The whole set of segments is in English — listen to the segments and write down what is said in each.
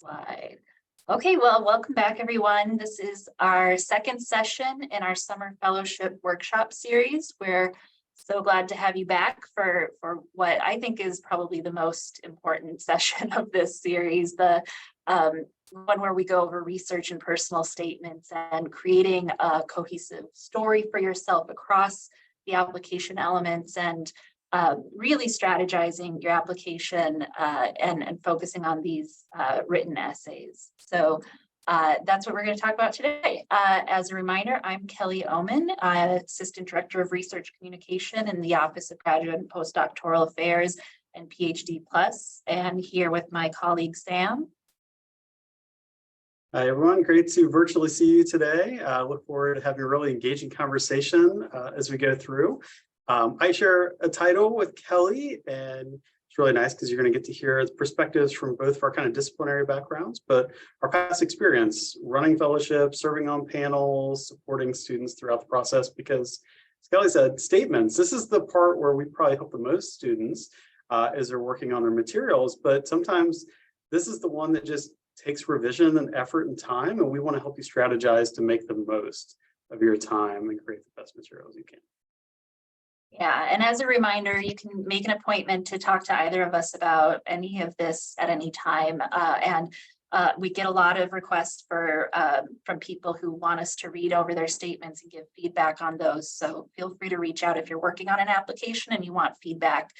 slide. Okay, well, welcome back, everyone. This is our second session in our summer fellowship workshop series. We're so glad to have you back for what I think is probably the most important session of this series, the one where we go over research and personal statements and creating a cohesive story for yourself across the application elements and really strategizing your application and focusing on these written essays. So that's what we're going to talk about today. As a reminder, I'm Kelly Oman, Assistant Director of Research Communication in the Office of Graduate and Postdoctoral Affairs and PhD Plus, and here with my colleague Sam. Hi, everyone. Great to virtually see you today. Look forward to having a really engaging conversation as we go through. I share a title with Kelly, and it's really nice because you're going to get to hear perspectives from both of our kind of disciplinary backgrounds, but our past experience running fellowships, serving on panels, supporting students throughout the process. Because, as Kelly said, statements, this is the part where we probably help the most students as they're working on their materials, but sometimes this is the one that just takes revision and effort and time, and we want to help you strategize to make the most of your time and create the best materials you can. Yeah, and as a reminder, you can make an appointment to talk to either of us about any of this at any time. We get a lot of requests from people who want us to read over their statements and give feedback on those. So feel free to reach out if you're working on an application and you want feedback.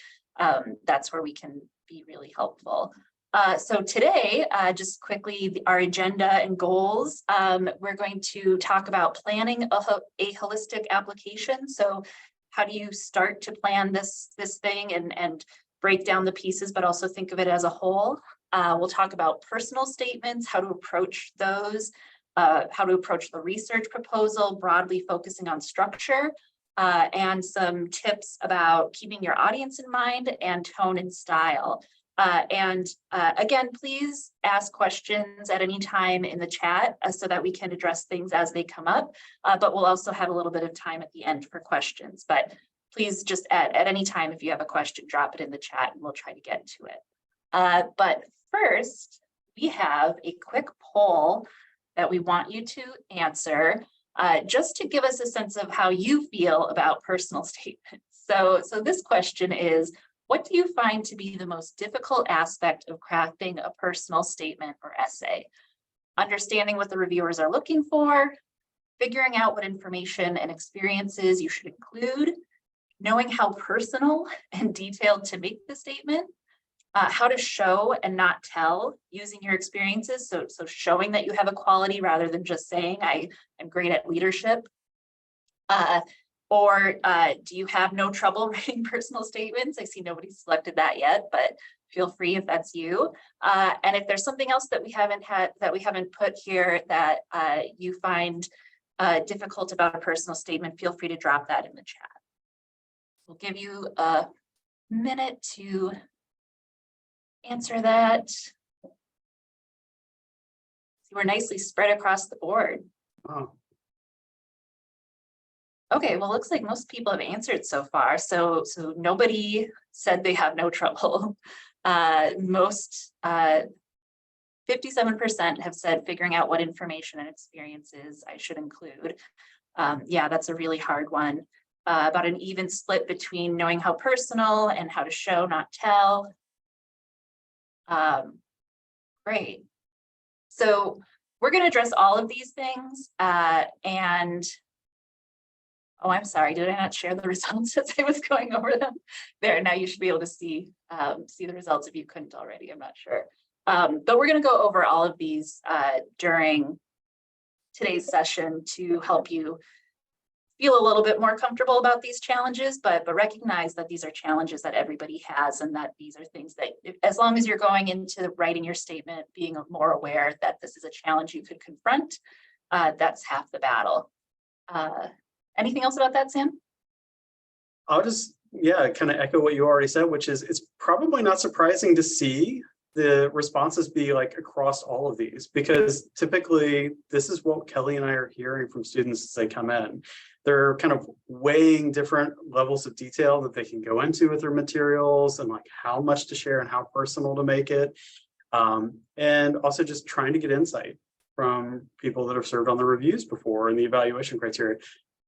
That's where we can be really helpful. So today, just quickly, our agenda and goals. We're going to talk about planning a holistic application. So how do you start to plan this thing and break down the pieces, but also think of it as a whole? We'll talk about personal statements, how to approach those, how to approach the research proposal, broadly focusing on structure, and some tips about keeping your audience in mind and tone and style. Again, please ask questions at any time in the chat so that we can address things as they come up, but we'll also have a little bit of time at the end for questions. But please just at any time, if you have a question, drop it in the chat and we'll try to get to it. But first, we have a quick poll that we want you to answer just to give us a sense of how you feel about personal statements. So this question is, what do you find to be the most difficult aspect of crafting a personal statement or essay? Understanding what the reviewers are looking for, figuring out what information and experiences you should include, knowing how personal and detailed to make the statement, how to show and not tell using your experiences. So showing that you have a quality rather than just saying, I am great at leadership. Or do you have no trouble writing personal statements? I see nobody selected that yet, but feel free if that's you. And if there's something else that we haven't put here that you find difficult about a personal statement, feel free to drop that in the chat. We'll give you a minute to answer that. So we're nicely spread across the board. Wow. Okay, well, looks like most people have answered so far. So nobody said they have no trouble. Most 57% have said figuring out what information and experiences I should include. Yeah, that's a really hard one. About an even split between knowing how personal and how to show, not tell. Great. So we're going to address all of these things oh, I'm sorry, did I not share the results as I was going over them? There, now you should be able to see the results if you couldn't already, I'm not sure. But we're gonna go over all of these during today's session to help you feel a little bit more comfortable about these challenges, but recognize that these are challenges that everybody has and that these are things that, as long as you're going into writing your statement, being more aware that this is a challenge you could confront, that's half the battle. Anything else about that, Sam? I'll just, kind of echo what you already said, which is it's probably not surprising to see the responses be like across all of these, because typically this is what Kelly and I are hearing from students as they come in. They're kind of weighing different levels of detail that they can go into with their materials and like how much to share and how personal to make it. And also just trying to get insight from people that have served on the reviews before and the evaluation criteria,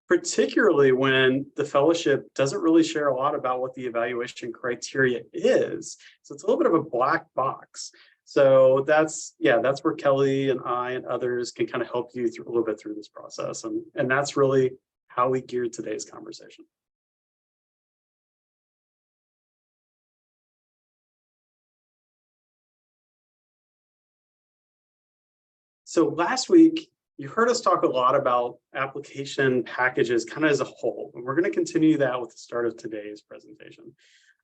particularly when the fellowship doesn't really share a lot about what the evaluation criteria is. So it's a little bit of a black box. So that's where Kelly and I and others can kind of help you through a little bit through this process. And that's really how we geared today's conversation. So last week, you heard us talk a lot about application packages kind of as a whole, and we're going to continue that with the start of today's presentation.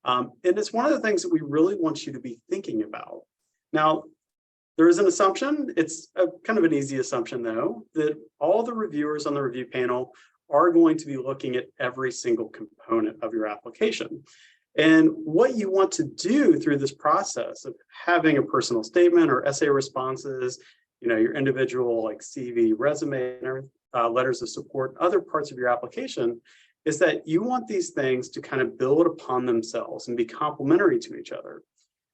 And it's one of the things that we really want you to be thinking about. Now, there is an assumption, it's a kind of an easy assumption though, that all the reviewers on the review panel are going to be looking at every single component of your application. And what you want to do through this process of having a personal statement or essay responses, your individual like CV, resume, and letters of support, other parts of your application, is that you want these things to kind of build upon themselves and be complementary to each other.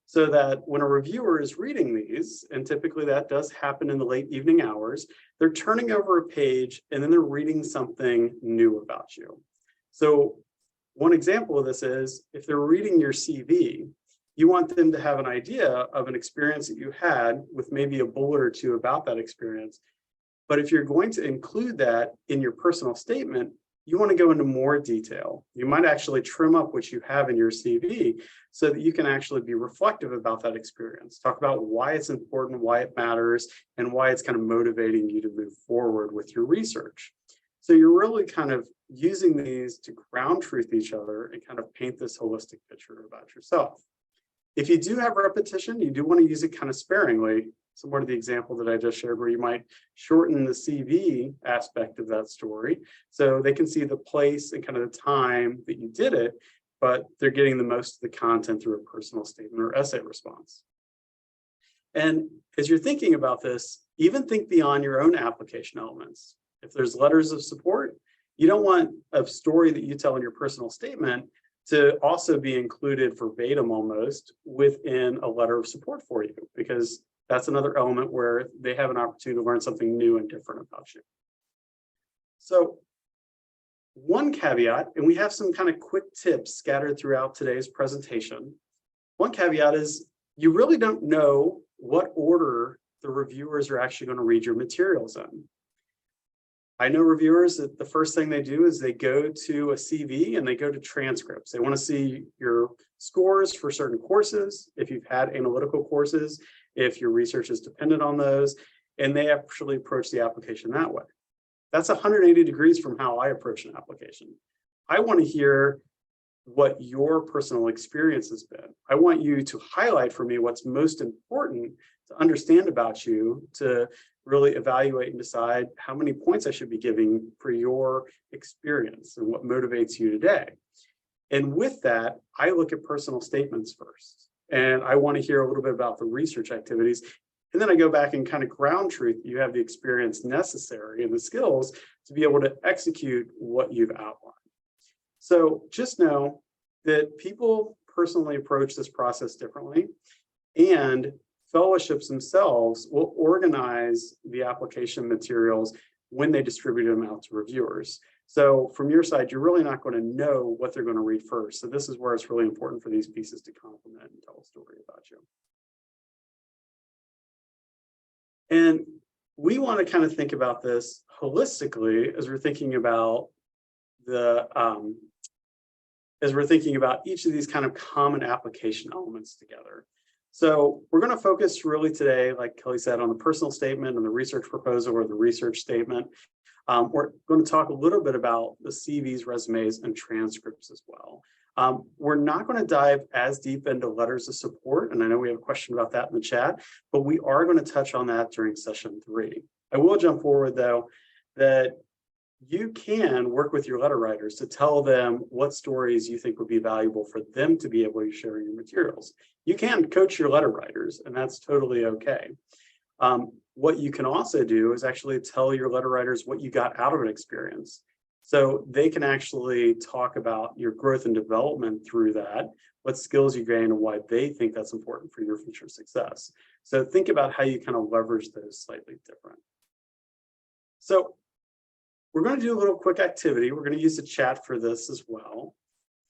So that when a reviewer is reading these, and typically that does happen in the late evening hours, they're turning over a page and then they're reading something new about you. So one example of this is if they're reading your CV, you want them to have an idea of an experience that you had with maybe a bullet or two about that experience. But if you're going to include that in your personal statement, you want to go into more detail. You might actually trim up what you have in your CV so that you can actually be reflective about that experience. Talk about why it's important, why it matters, and why it's kind of motivating you to move forward with your research. So you're really kind of using these to ground truth each other and kind of paint this holistic picture about yourself. If you do have repetition, you do want to use it kind of sparingly, similar to the example that I just shared, where you might shorten the CV aspect of that story so they can see the place and kind of the time that you did it, but they're getting the most of the content through a personal statement or essay response. And as you're thinking about this, even think beyond your own application elements. If there's letters of support, you don't want a story that you tell in your personal statement to also be included verbatim almost within a letter of support for you, because that's another element where they have an opportunity to learn something new and different about you. So one caveat, and we have some kind of quick tips scattered throughout today's presentation. One caveat is you really don't know what order the reviewers are actually going to read your materials in. I know reviewers that the first thing they do is they go to a CV and they go to transcripts. They want to see your scores for certain courses, if you've had analytical courses, if your research is dependent on those, and they actually approach the application that way. That's 180 degrees from how I approach an application. I want to hear what your personal experience has been. I want you to highlight for me what's most important to understand about you, to really evaluate and decide how many points I should be giving for your experience and what motivates you today. And with that, I look at personal statements first. And I want to hear a little bit about the research activities. And then I go back and kind of ground truth. You have the experience necessary and the skills to be able to execute what you've outlined. So just know that people personally approach this process differently, and fellowships themselves will organize the application materials when they distribute them out to reviewers. So from your side, you're really not going to know what they're going to read first. So this is where it's really important for these pieces to complement and tell a story about you. And we want to kind of think about this holistically as we're thinking about each of these kind of common application elements together. So we're going to focus really today, like Kelly said, on the personal statement and the research proposal or the research statement. We're going to talk a little bit about the CVs, resumes, and transcripts as well. We're not going to dive as deep into letters of support, and I know we have a question about that in the chat, but we are going to touch on that during session 3. I will jump forward, though, that you can work with your letter writers to tell them what stories you think would be valuable for them to be able to share your materials. You can coach your letter writers, and that's totally okay. What you can also do is actually tell your letter writers what you got out of an experience. So they can actually talk about your growth and development through that, what skills you gain and why they think that's important for your future success. So think about how you kind of leverage those slightly different. So we're going to do a little quick activity. We're going to use the chat for this as well.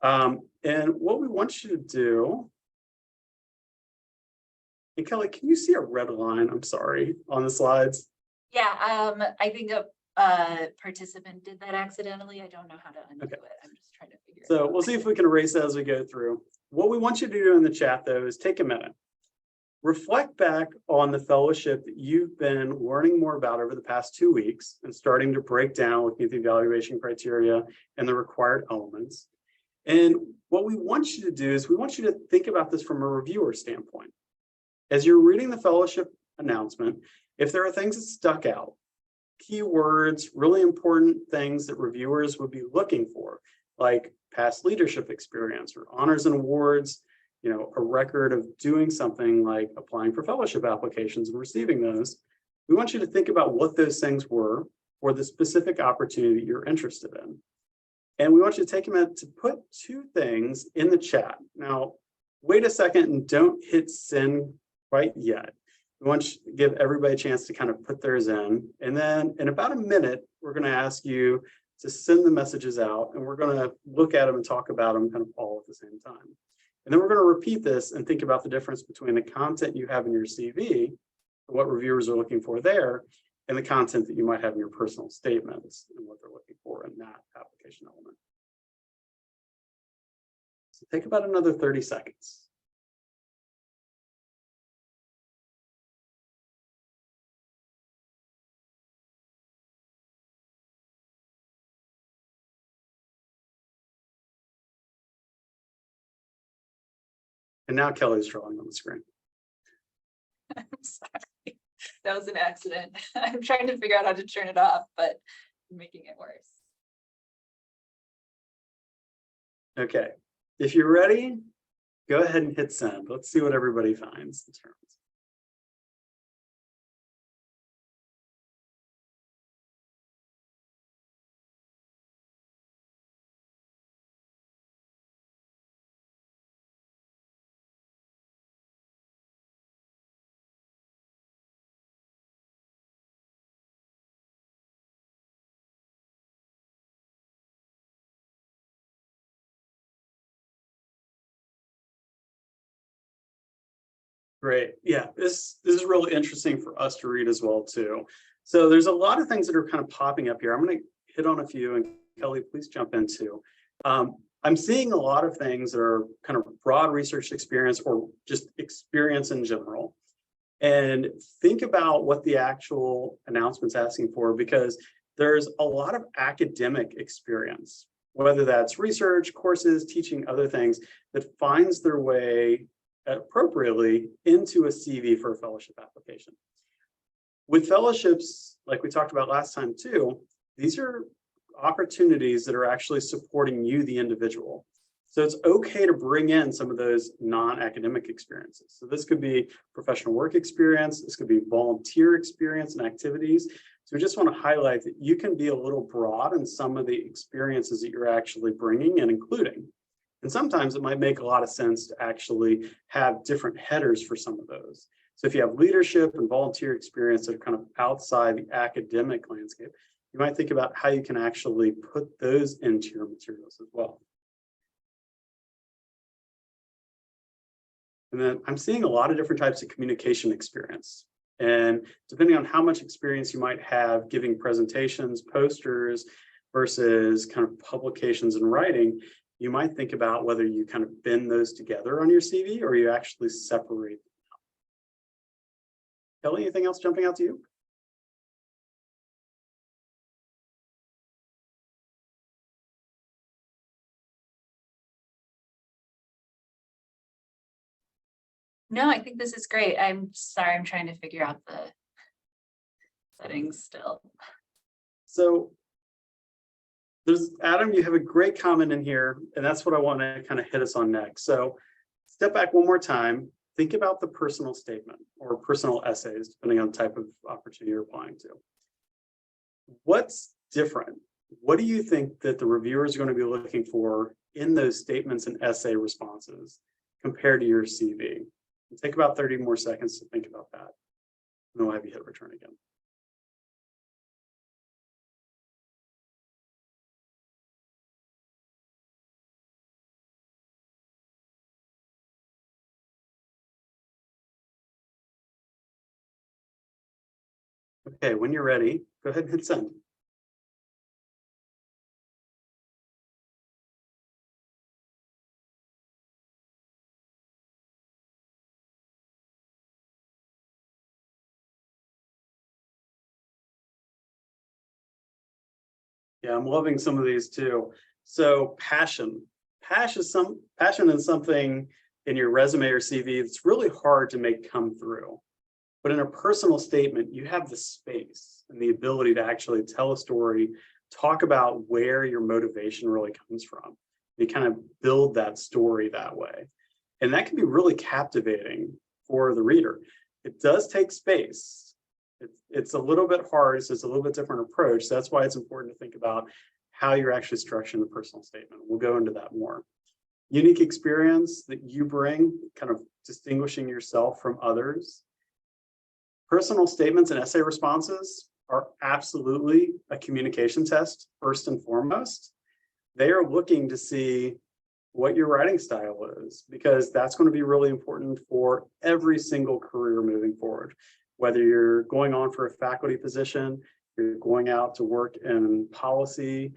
And what we want you to do, and Kelly, can you see a red line? I'm sorry, on the slides. Yeah, I think a participant did that accidentally. I don't know how to undo it. I'm just trying to figure it out. So we'll see if we can erase that as we go through. What we want you to do in the chat, though, is take a minute. Reflect back on the fellowship that you've been learning more about over the past 2 weeks and starting to break down, looking at the evaluation criteria and the required elements. And what we want you to do is we want you to think about this from a reviewer standpoint. As you're reading the fellowship announcement, if there are things that stuck out, keywords, really important things that reviewers would be looking for, like past leadership experience or honors and awards, a record of doing something like applying for fellowship applications and receiving those, we want you to think about what those things were for the specific opportunity that you're interested in. And we want you to take a minute to put 2 things in the chat. Now, wait a second and don't hit send quite yet. We want you to give everybody a chance to kind of put theirs in. And then in about a minute, we're going to ask you to send the messages out, and we're going to look at them and talk about them kind of all at the same time. And then we're going to repeat this and think about the difference between the content you have in your CV, what reviewers are looking for there, and the content that you might have in your personal statements and what they're looking for in that application element. So take about another 30 seconds. And now Kelly's drawing on the screen. I'm sorry. That was an accident. I'm trying to figure out how to turn it off, but I'm making it worse. Okay, if you're ready, go ahead and hit send. Let's see what everybody finds in terms. Great. Yeah, this is really interesting for us to read as well, too. So there's a lot of things that are kind of popping up here. I'm going to hit on a few, and Kelly, please jump in too. I'm seeing a lot of things that are kind of broad research experience or just experience in general. And think about what the actual announcement's asking for, because there's a lot of academic experience, whether that's research, courses, teaching, other things that finds their way appropriately into a CV for a fellowship application. With fellowships, like we talked about last time too, these are opportunities that are actually supporting you, the individual. So it's okay to bring in some of those non-academic experiences. So this could be professional work experience, this could be volunteer experience and activities. So we just want to highlight that you can be a little broad in some of the experiences that you're actually bringing and including. And sometimes it might make a lot of sense to actually have different headers for some of those. So if you have leadership and volunteer experience that are kind of outside the academic landscape, you might think about how you can actually put those into your materials as well. And then I'm seeing a lot of different types of communication experience. And depending on how much experience you might have giving presentations, posters, versus kind of publications and writing, you might think about whether you kind of bend those together on your CV or you actually separate them out. Kelly, anything else jumping out to you? No, I think this is great. I'm sorry, I'm trying to figure out the settings still. So there's Adam, you have a great comment in here, and that's what I want to kind of hit us on next. So step back one more time, think about the personal statement or personal essays, depending on the type of opportunity you're applying to. What's different What do you think that the reviewers are going to be looking for in those statements and essay responses compared to your CV? Take about 30 more seconds to think about that. And then we'll have you hit return again. Okay, when you're ready, go ahead and hit send. Yeah, I'm loving some of these too. So passion is something in your resume or CV that's really hard to make come through. But in a personal statement, you have the space and the ability to actually tell a story, talk about where your motivation really comes from. You kind of build that story that way. And that can be really captivating for the reader. It does take space. It's a little bit hard, so it's a little bit different approach. So that's why it's important to think about how you're actually structuring the personal statement. We'll go into that more. Unique experience that you bring, kind of distinguishing yourself from others. Personal statements and essay responses are absolutely a communication test, first and foremost. They are looking to see what your writing style is, because that's going to be really important for every single career moving forward. Whether you're going on for a faculty position, you're going out to work in policy,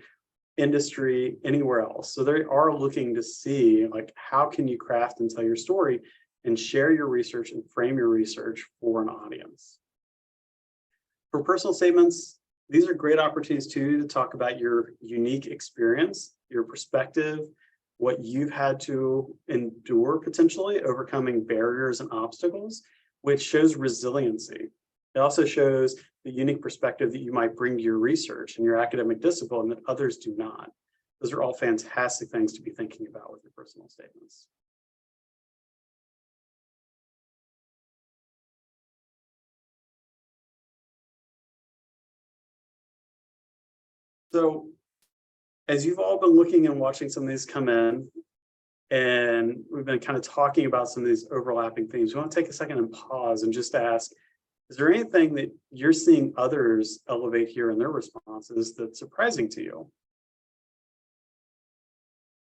industry, anywhere else. So they are looking to see, like, how can you craft and tell your story and share your research and frame your research for an audience. For personal statements, these are great opportunities too to talk about your unique experience, your perspective, what you've had to endure potentially, overcoming barriers and obstacles, which shows resiliency. It also shows the unique perspective that you might bring to your research and your academic discipline that others do not. Those are all fantastic things to be thinking about with your personal statements. So as you've all been looking and watching some of these come in, and we've been kind of talking about some of these overlapping themes, we want to take a second and pause and just ask, is there anything that you're seeing others elevate here in their responses that's surprising to you?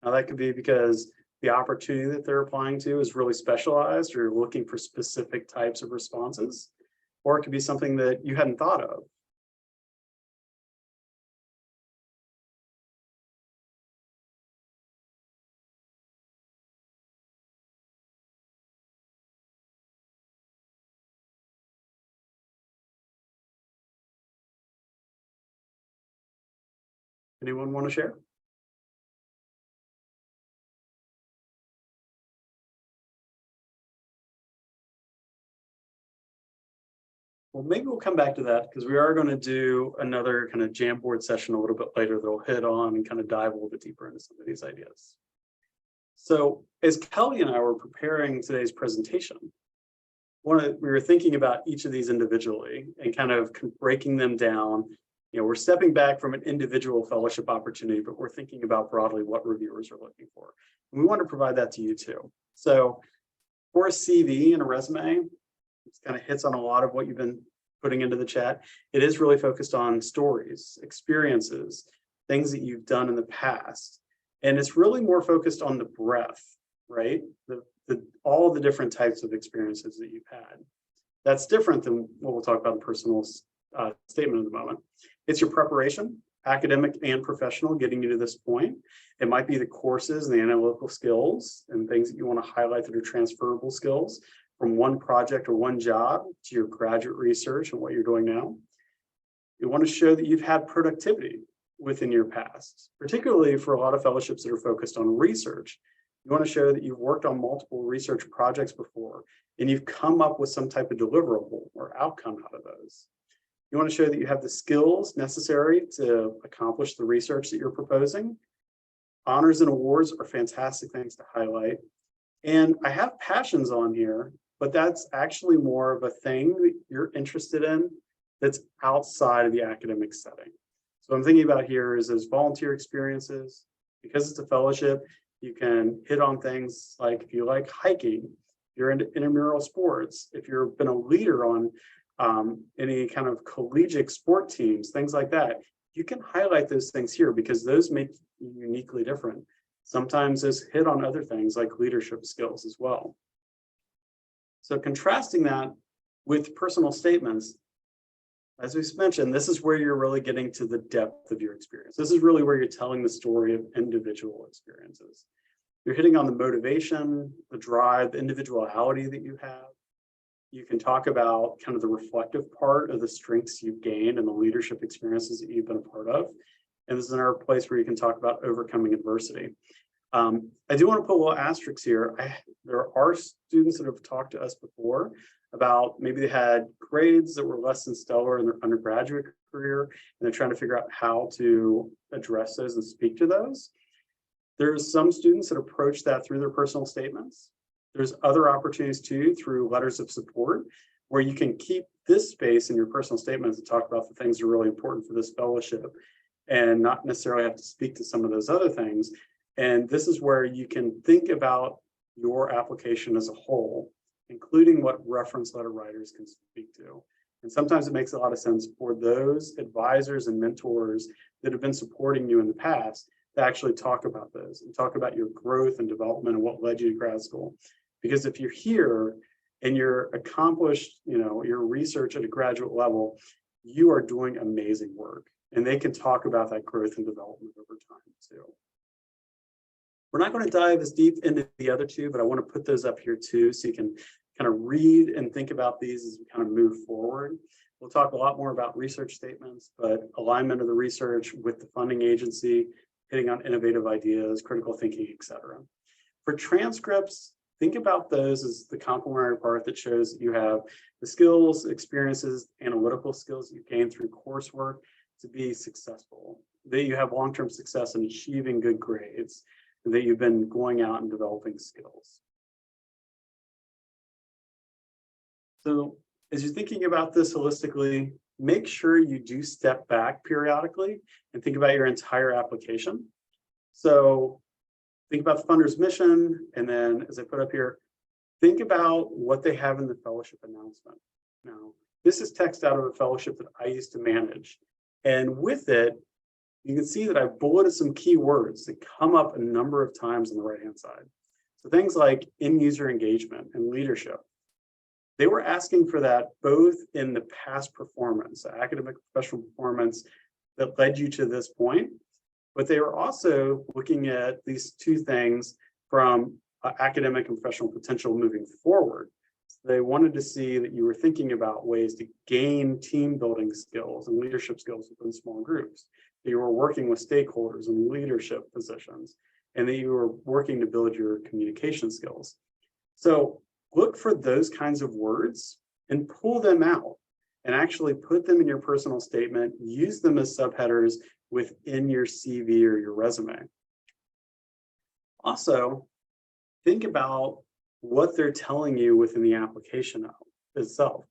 Now, that could be because the opportunity that they're applying to is really specialized, or you're looking for specific types of responses, or it could be something that you hadn't thought of. Anyone want to share? Well, maybe we'll come back to that, because we are going to do another kind of Jamboard session a little bit later that'll hit on and kind of dive a little bit deeper into some of these ideas. So as Kelly and I were preparing today's presentation, we were thinking about each of these individually and kind of breaking them down. You know, we're stepping back from an individual fellowship opportunity, but we're thinking about broadly what reviewers are looking for. And we want to provide that to you too. So for a CV and a resume, it kind of hits on a lot of what you've been putting into the chat. It is really focused on stories, experiences, things that you've done in the past. And it's really more focused on the breadth, right? All of the different types of experiences that you've had. That's different than what we'll talk about in personal statement in a moment. It's your preparation, academic and professional, getting you to this point. It might be the courses and the analytical skills and things that you want to highlight that are transferable skills from one project or one job to your graduate research and what you're doing now. You want to show that you've had productivity within your past, particularly for a lot of fellowships that are focused on research. You want to show that you've worked on multiple research projects before and you've come up with some type of deliverable or outcome out of those. You want to show that you have the skills necessary to accomplish the research that you're proposing. Honors and awards are fantastic things to highlight. And I have passions on here, but that's actually more of a thing that you're interested in that's outside of the academic setting. So what I'm thinking about here is those volunteer experiences. Because it's a fellowship, you can hit on things like if you like hiking, you're into intramural sports, if you've been a leader on any kind of collegiate sport teams, things like that, you can highlight those things here because those make you uniquely different. Sometimes those hit on other things like leadership skills as well. So contrasting that with personal statements, as we've mentioned, this is where you're really getting to the depth of your experience. This is really where you're telling the story of individual experiences. You're hitting on the motivation, the drive, the individuality that you have. You can talk about kind of the reflective part of the strengths you've gained and the leadership experiences that you've been a part of. And this is another place where you can talk about overcoming adversity. I do want to put a little asterisk here. There are students that have talked to us before about maybe they had grades that were less than stellar in their undergraduate career, and they're trying to figure out how to address those and speak to those. There's some students that approach that through their personal statements. There's other opportunities too through letters of support where you can keep this space in your personal statements to talk about the things that are really important for this fellowship and not necessarily have to speak to some of those other things. And this is where you can think about your application as a whole, including what reference letter writers can speak to. And sometimes it makes a lot of sense for those advisors and mentors that have been supporting you in the past to actually talk about those and talk about your growth and development and what led you to grad school. Because if you're here and you're accomplished, your research at a graduate level, you are doing amazing work. And they can talk about that growth and development over time too. We're not going to dive as deep into the other two, but I want to put those up here too, so you can kind of read and think about these as we kind of move forward. We'll talk a lot more about research statements, but alignment of the research with the funding agency, hitting on innovative ideas, critical thinking, etc. For transcripts, think about those as the complementary part that shows that you have the skills, experiences, analytical skills you gain through coursework to be successful, that you have long-term success in achieving good grades, that you've been going out and developing skills. So as you're thinking about this holistically, make sure you do step back periodically and think about your entire application. So think about the funder's mission, and then as I put up here, think about what they have in the fellowship announcement. Now, this is text out of a fellowship that I used to manage. And with it, you can see that I've bulleted some key words that come up a number of times on the right-hand side. So things like end-user engagement and leadership. They were asking for that both in the past performance, academic professional performance that led you to this point, but they were also looking at these two things from academic and professional potential moving forward. They wanted to see that you were thinking about ways to gain team building skills and leadership skills within small groups, that you were working with stakeholders in leadership positions, and that you were working to build your communication skills. So look for those kinds of words and pull them out and actually put them in your personal statement, use them as subheaders within your CV or your resume. Also, think about what they're telling you within the application itself.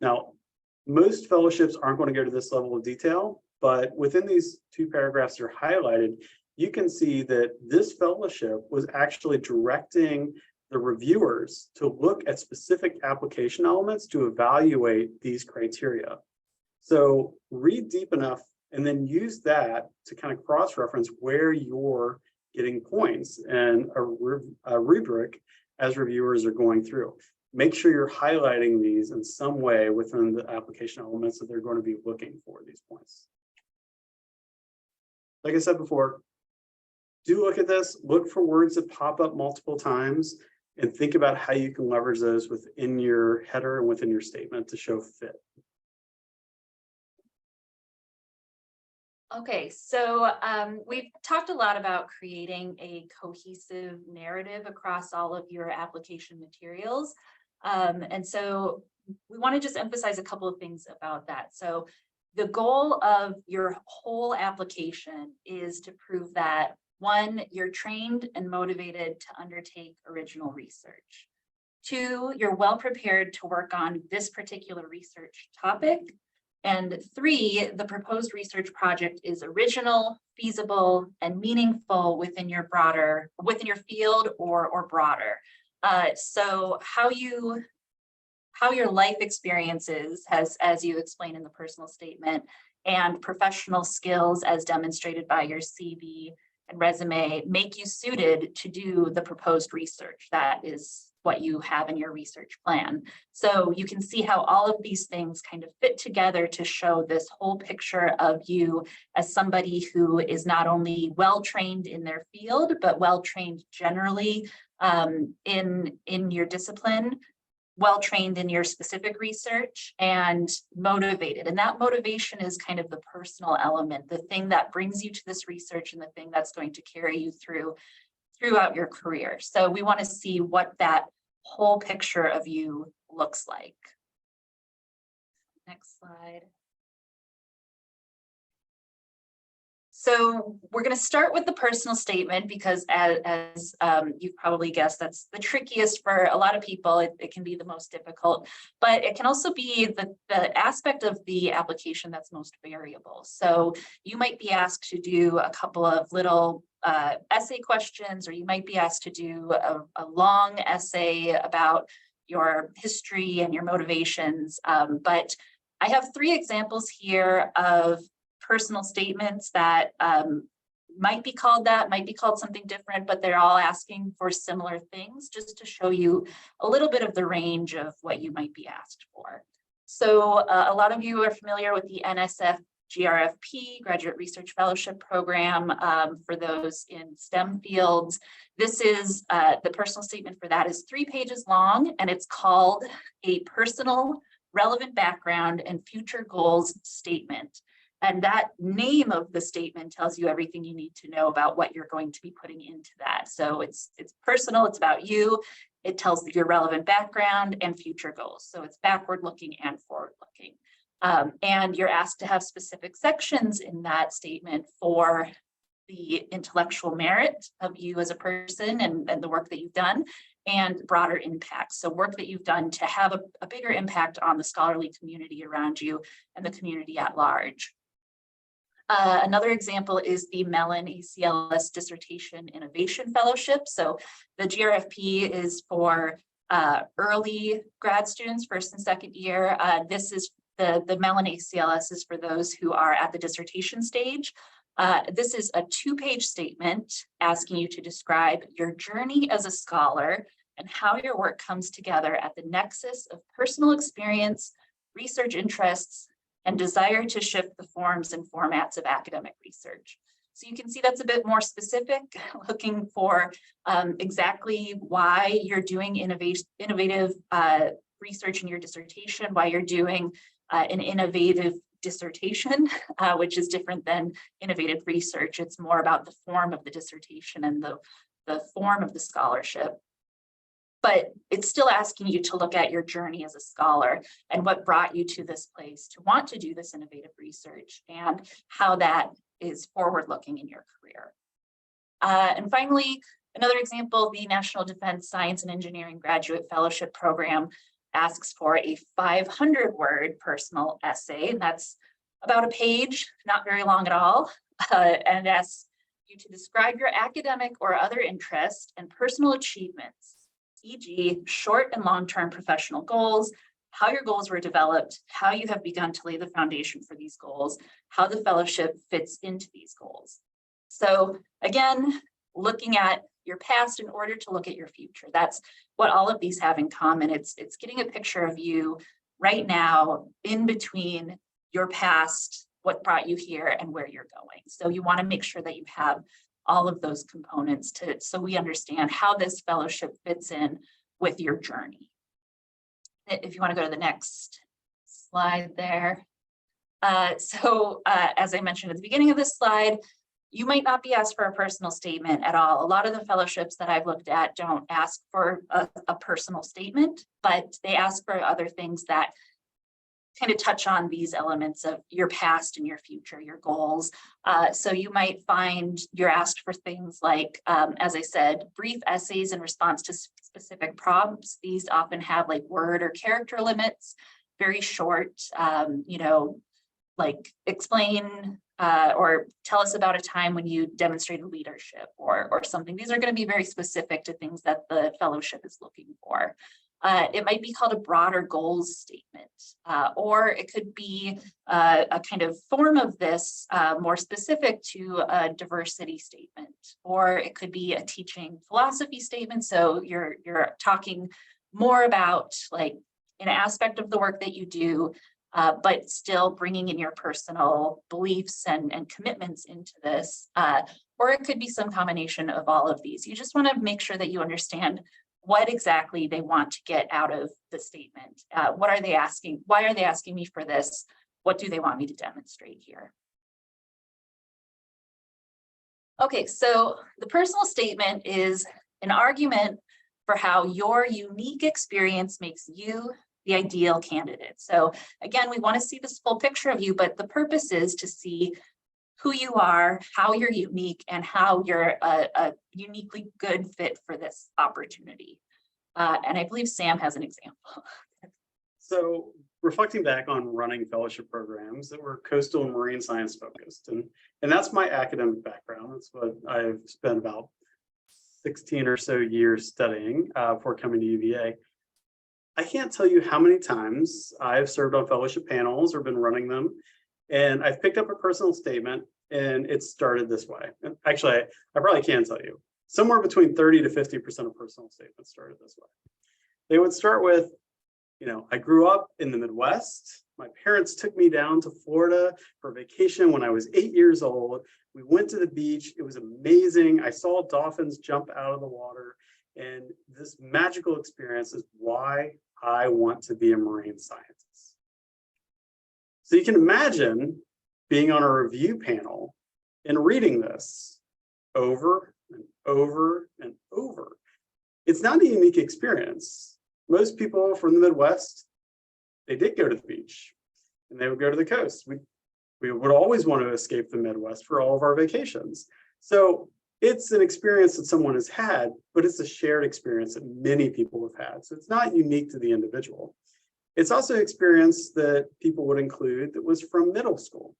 Now, most fellowships aren't going to go to this level of detail, but within these two paragraphs that are highlighted, you can see that this fellowship was actually directing the reviewers to look at specific application elements to evaluate these criteria. So read deep enough and then use that to kind of cross-reference where you're getting points and a rubric as reviewers are going through. Make sure you're highlighting these in some way within the application elements that they're going to be looking for these points. Like I said before, do look at this, look for words that pop up multiple times, and think about how you can leverage those within your header and within your statement to show fit. Okay, so we've talked a lot about creating a cohesive narrative across all of your application materials. And so we want to just emphasize a couple of things about that. So the goal of your whole application is to prove that, one, you're trained and motivated to undertake original research. Two, you're well prepared to work on this particular research topic. And 3, the proposed research project is original, feasible, and meaningful within your field or broader. So how your life experiences as you explain in the personal statement, and professional skills as demonstrated by your CV and resume make you suited to do the proposed research. That is what you have in your research plan. So you can see how all of these things kind of fit together to show this whole picture of you as somebody who is not only well-trained in their field, but well-trained generally in your discipline, well-trained in your specific research, and motivated. And that motivation is kind of the personal element, the thing that brings you to this research and the thing that's going to carry you throughout your career. So we want to see what that whole picture of you looks like. Next slide. So we're going to start with the personal statement because as you've probably guessed, that's the trickiest for a lot of people. It can be the most difficult, but it can also be the aspect of the application that's most variable. So you might be asked to do a couple of little essay questions, or you might be asked to do a long essay about your history and your motivations. But I have 3 examples here of personal statements that might be called something different, but they're all asking for similar things, just to show you a little bit of the range of what you might be asked for. So a lot of you are familiar with the NSF GRFP, Graduate Research Fellowship Program, for those in STEM fields. This is, the personal statement for that is 3 pages long, and it's called a personal, relevant background and future goals statement. And that name of the statement tells you everything you need to know about what you're going to be putting into that. So it's personal, it's about you. It tells your relevant background and future goals. So it's backward looking and forward looking. And you're asked to have specific sections in that statement for the intellectual merit of you as a person and the work that you've done, and broader impact. So work that you've done to have a bigger impact on the scholarly community around you and the community at large. Another example is the Mellon ACLS Dissertation Innovation Fellowship. So the GRFP is for early grad students, 1st and 2nd year. This is the Mellon ACLS is for those who are at the dissertation stage. This is a 2-page statement asking you to describe your journey as a scholar and how your work comes together at the nexus of personal experience, research interests, and desire to shift the forms and formats of academic research. So you can see that's a bit more specific, looking for exactly why you're doing innovative research in your dissertation, why you're doing an innovative dissertation, which is different than innovative research. It's more about the form of the dissertation and the form of the scholarship. But it's still asking you to look at your journey as a scholar and what brought you to this place to want to do this innovative research and how that is forward-looking in your career. And finally, another example, the National Defense Science and Engineering Graduate Fellowship Program asks for a 500-word personal essay, and that's about a page, not very long at all, and asks you to describe your academic or other interests and personal achievements, e.g. short and long-term professional goals, how your goals were developed, how you have begun to lay the foundation for these goals, how the fellowship fits into these goals. So again, looking at your past in order to look at your future. That's what all of these have in common. It's getting a picture of you right now in between your past, what brought you here, and where you're going. So you want to make sure that you have all of those components so we understand how this fellowship fits in with your journey. If you want to go to the next slide there. As I mentioned at the beginning of this slide, you might not be asked for a personal statement at all. A lot of the fellowships that I've looked at don't ask for a personal statement, but they ask for other things that kind of touch on these elements of your past and your future, your goals. So you might find you're asked for things like, as I said, brief essays in response to specific prompts. These often have like word or character limits, very short, like explain or tell us about a time when you demonstrated leadership or something. These are going to be very specific to things that the fellowship is looking for. It might be called a broader goals statement, or it could be a kind of form of this more specific to a diversity statement, or it could be a teaching philosophy statement. So you're talking more about like an aspect of the work that you do, but still bringing in your personal beliefs and commitments into this. Or it could be some combination of all of these. You just want to make sure that you understand what exactly they want to get out of the statement. What are they asking? Why are they asking me for this? What do they want me to demonstrate here? Okay, so the personal statement is an argument for how your unique experience makes you the ideal candidate. So again, we want to see this full picture of you, but the purpose is to see who you are, how you're unique, and how you're a uniquely good fit for this opportunity. And I believe Sam has an example. So reflecting back on running fellowship programs that were coastal and marine science focused, and that's my academic background. That's what I've spent about 16 or so years studying before coming to UVA. I can't tell you how many times I've served on fellowship panels or been running them, and I've picked up a personal statement and it started this way. And actually, I probably can tell you, somewhere between 30 to 50% of personal statements started this way. They would start with, I grew up in the Midwest. My parents took me down to Florida for vacation when I was 8 years old. We went to the beach. It was amazing. I saw dolphins jump out of the water. And this magical experience is why I want to be a marine scientist. So you can imagine being on a review panel and reading this over and over and over. It's not a unique experience. Most people from the Midwest, they did go to the beach and they would go to the coast. We would always want to escape the Midwest for all of our vacations. So it's an experience that someone has had, but it's a shared experience that many people have had. So it's not unique to the individual. It's also an experience that people would include that was from middle school.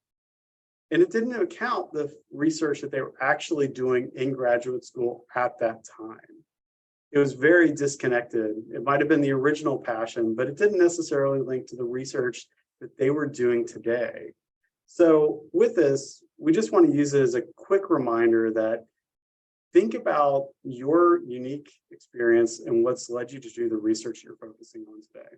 And it didn't account the research that they were actually doing in graduate school at that time. It was very disconnected. It might have been the original passion, but it didn't necessarily link to the research that they were doing today. So with this, we just want to use it as a quick reminder that think about your unique experience and what's led you to do the research you're focusing on today.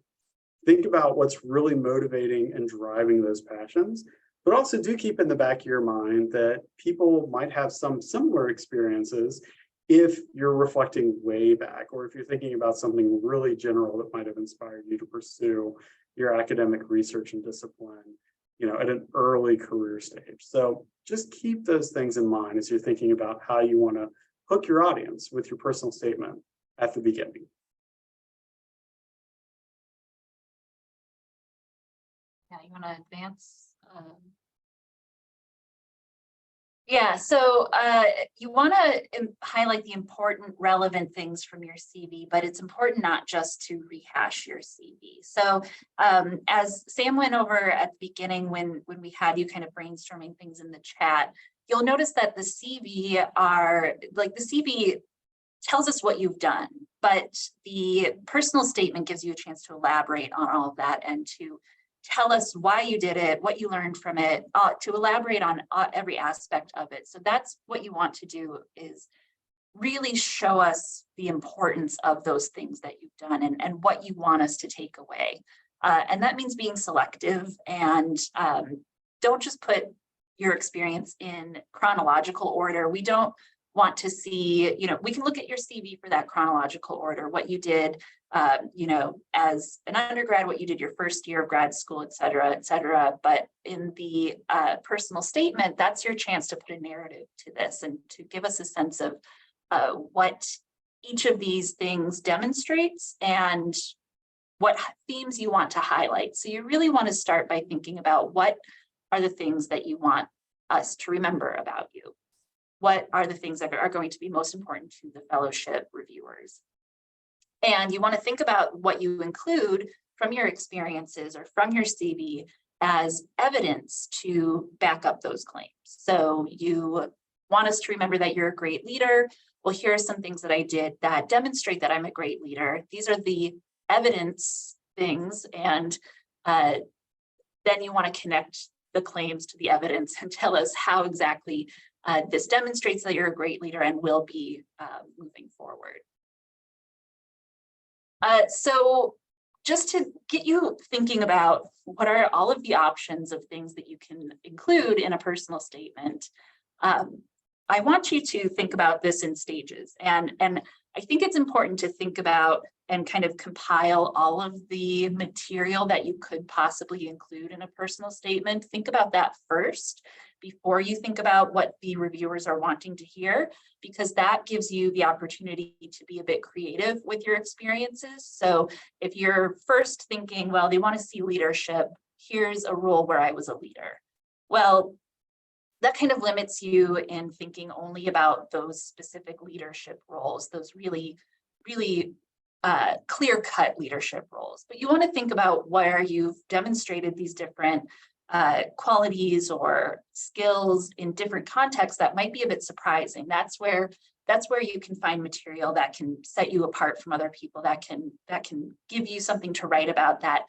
Think about what's really motivating and driving those passions, but also do keep in the back of your mind that people might have some similar experiences if you're reflecting way back, or if you're thinking about something really general that might have inspired you to pursue your academic research and discipline, at an early career stage. So just keep those things in mind as you're thinking about how you want to hook your audience with your personal statement at the beginning. Yeah, you want to advance? Yeah, so you want to highlight the important, relevant things from your CV, but it's important not just to rehash your CV. So as Sam went over at the beginning when we had you kind of brainstorming things in the chat, you'll notice that the CV tells us what you've done, but the personal statement gives you a chance to elaborate on all of that and to tell us why you did it, what you learned from it, to elaborate on every aspect of it. So that's what you want to do, is really show us the importance of those things that you've done and what you want us to take away. And that means being selective and don't just put your experience in chronological order. We don't want to see, we can look at your CV for that chronological order, what you did, as an undergrad, what you did your first year of grad school, et cetera. But in the personal statement, that's your chance to put a narrative to this and to give us a sense of what each of these things demonstrates and what themes you want to highlight. So you really want to start by thinking about what are the things that you want us to remember about you. What are the things that are going to be most important to the fellowship reviewers? And you want to think about what you include from your experiences or from your CV as evidence to back up those claims. So you want us to remember that you're a great leader. Well, here are some things that I did that demonstrate that I'm a great leader. These are the evidence things, and then you want to connect the claims to the evidence and tell us how exactly this demonstrates that you're a great leader and will be moving forward. So just to get you thinking about what are all of the options of things that you can include in a personal statement, I want you to think about this in stages. And I think it's important to think about and kind of compile all of the material that you could possibly include in a personal statement. Think about that first before you think about what the reviewers are wanting to hear, because that gives you the opportunity to be a bit creative with your experiences. So if you're first thinking, well, they want to see leadership, here's a role where I was a leader. Well, that kind of limits you in thinking only about those specific leadership roles, those really clear-cut leadership roles. But you want to think about where you've demonstrated these different qualities or skills in different contexts that might be a bit surprising. That's where you can find material that can set you apart from other people, that can give you something to write about that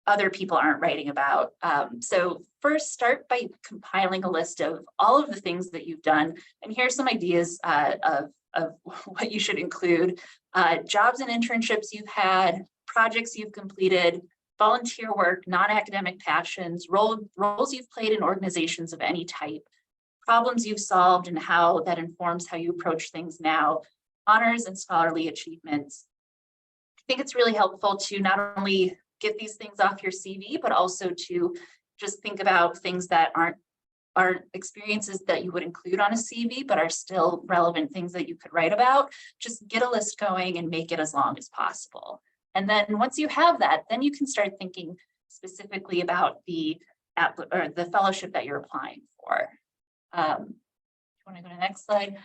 other people aren't writing about. So first, start by compiling a list of all of the things that you've done. And here's some ideas of what you should include. Jobs and internships you've had, projects you've completed, volunteer work, non-academic passions, roles you've played in organizations of any type, problems you've solved and how that informs how you approach things now, honors and scholarly achievements. I think it's really helpful to not only get these things off your CV, but also to just think about things that aren't experiences that you would include on a CV, but are still relevant things that you could write about. Just get a list going and make it as long as possible. And then once you have that, then you can start thinking specifically about the fellowship that you're applying for. You want to go to the next slide?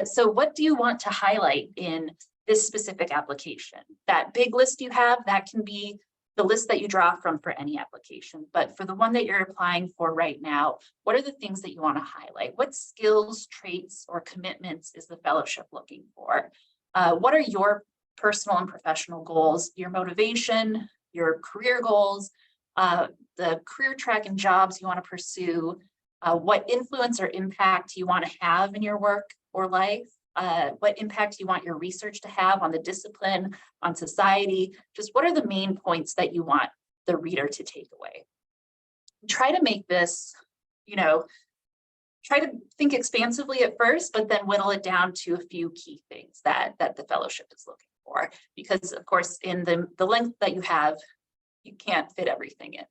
So what do you want to highlight in this specific application? That big list you have, that can be the list that you draw from for any application. But for the one that you're applying for right now, what are the things that you want to highlight? What skills, traits, or commitments is the fellowship looking for? What are your personal and professional goals, your motivation, your career goals, the career track and jobs you want to pursue, what influence or impact you want to have in your work or life, what impact you want your research to have on the discipline, on society. Just what are the main points that you want the reader to take away? Try to make this, try to think expansively at first, but then whittle it down to a few key things that the fellowship is looking for. Because of course, in the length that you have, you can't fit everything in.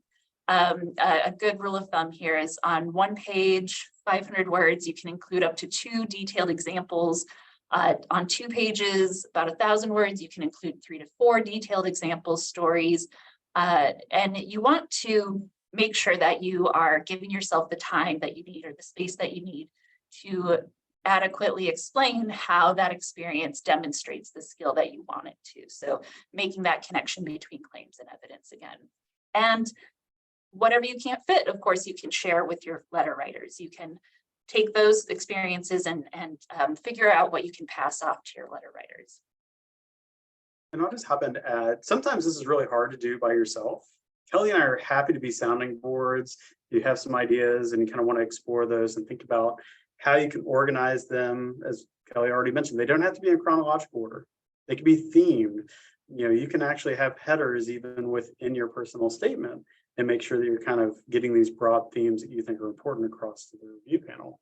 A good rule of thumb here is on one page, 500 words, you can include up to 2 detailed examples. On 2 pages, about 1,000 words, you can include 3 to 4 detailed examples, stories. And you want to make sure that you are giving yourself the time that you need or the space that you need to adequately explain how that experience demonstrates the skill that you want it to. So making that connection between claims and evidence again. And whatever you can't fit, of course, you can share with your letter writers. You can take those experiences and figure out what you can pass off to your letter writers. And I'll just hop in to add, sometimes this is really hard to do by yourself. Kelly and I are happy to be sounding boards. You have some ideas and you kind of want to explore those and think about how you can organize them. As Kelly already mentioned, they don't have to be in chronological order. They can be themed. You can actually have headers even within your personal statement and make sure that you're kind of getting these broad themes that you think are important across to the review panel.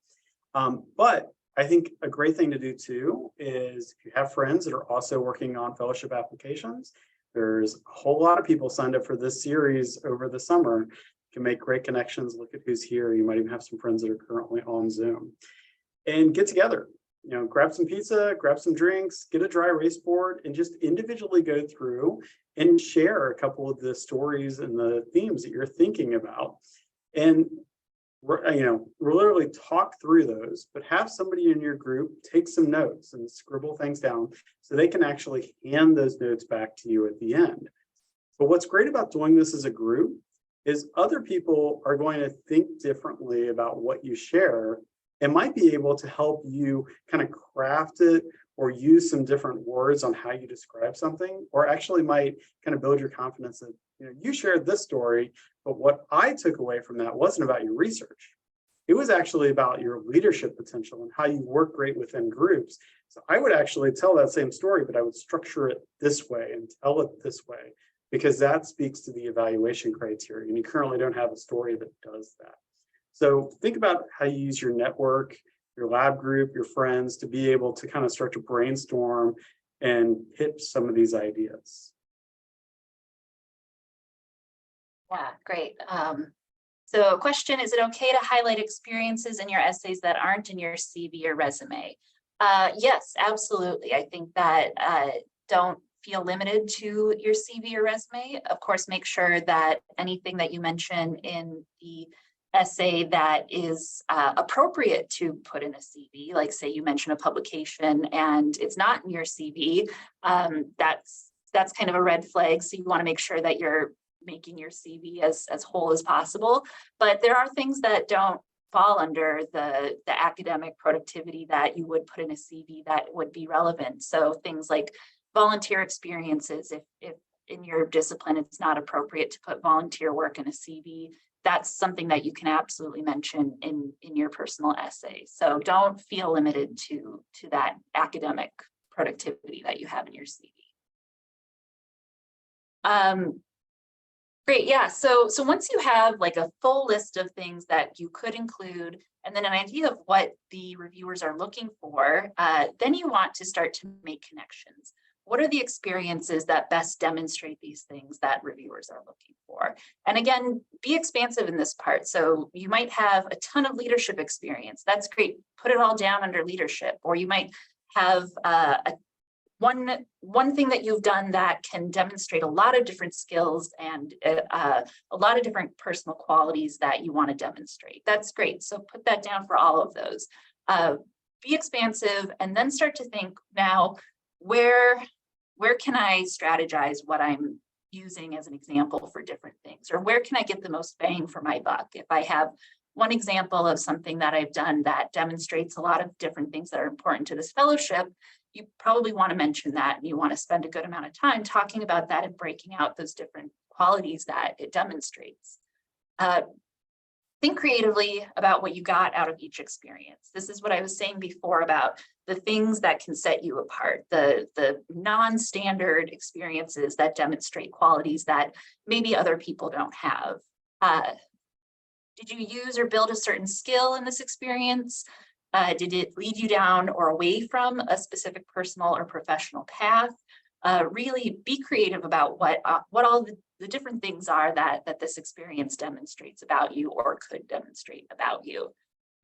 But I think a great thing to do too is if you have friends that are also working on fellowship applications, there's a whole lot of people signed up for this series over the summer. You can make great connections, look at who's here. You might even have some friends that are currently on Zoom. And get together, grab some pizza, grab some drinks, get a dry erase board, and just individually go through and share a couple of the stories and the themes that you're thinking about. And literally talk through those, but have somebody in your group take some notes and scribble things down so they can actually hand those notes back to you at the end. But what's great about doing this as a group is other people are going to think differently about what you share and might be able to help you kind of craft it or use some different words on how you describe something, or actually might kind of build your confidence that, you shared this story, but what I took away from that wasn't about your research. It was actually about your leadership potential and how you work great within groups. So I would actually tell that same story, but I would structure it this way and tell it this way, because that speaks to the evaluation criteria. And you currently don't have a story that does that. So think about how you use your network, your lab group, your friends to be able to kind of start to brainstorm and hit some of these ideas. Yeah, great. So question, is it okay to highlight experiences in your essays that aren't in your CV or resume? Yes, absolutely. I think that don't feel limited to your CV or resume. Of course, make sure that anything that you mention in the essay that is appropriate to put in a CV, like say you mention a publication and it's not in your CV, that's kind of a red flag. So you want to make sure that you're making your CV as whole as possible. But there are things that don't fall under the academic productivity that you would put in a CV that would be relevant. So things like volunteer experiences, if in your discipline it's not appropriate to put volunteer work in a CV, that's something that you can absolutely mention in your personal essay. So don't feel limited to that academic productivity that you have in your CV. Great, yeah. So once you have like a full list of things that you could include, and then an idea of what the reviewers are looking for, then you want to start to make connections. What are the experiences that best demonstrate these things that reviewers are looking for? And again, be expansive in this part. So you might have a ton of leadership experience. That's great. Put it all down under leadership. Or you might have one thing that you've done that can demonstrate a lot of different skills and a lot of different personal qualities that you want to demonstrate. That's great. So put that down for all of those. Be expansive and then start to think now, where can I strategize what I'm using as an example for different things, or where can I get the most bang for my buck? If I have one example of something that I've done that demonstrates a lot of different things that are important to this fellowship, you probably want to mention that, and you want to spend a good amount of time talking about that and breaking out those different qualities that it demonstrates. Think creatively about what you got out of each experience. This is what I was saying before about the things that can set you apart, the non-standard experiences that demonstrate qualities that maybe other people don't have. Did you use or build a certain skill in this experience? Did it lead you down or away from a specific personal or professional path? Really be creative about what all the different things are that this experience demonstrates about you or could demonstrate about you.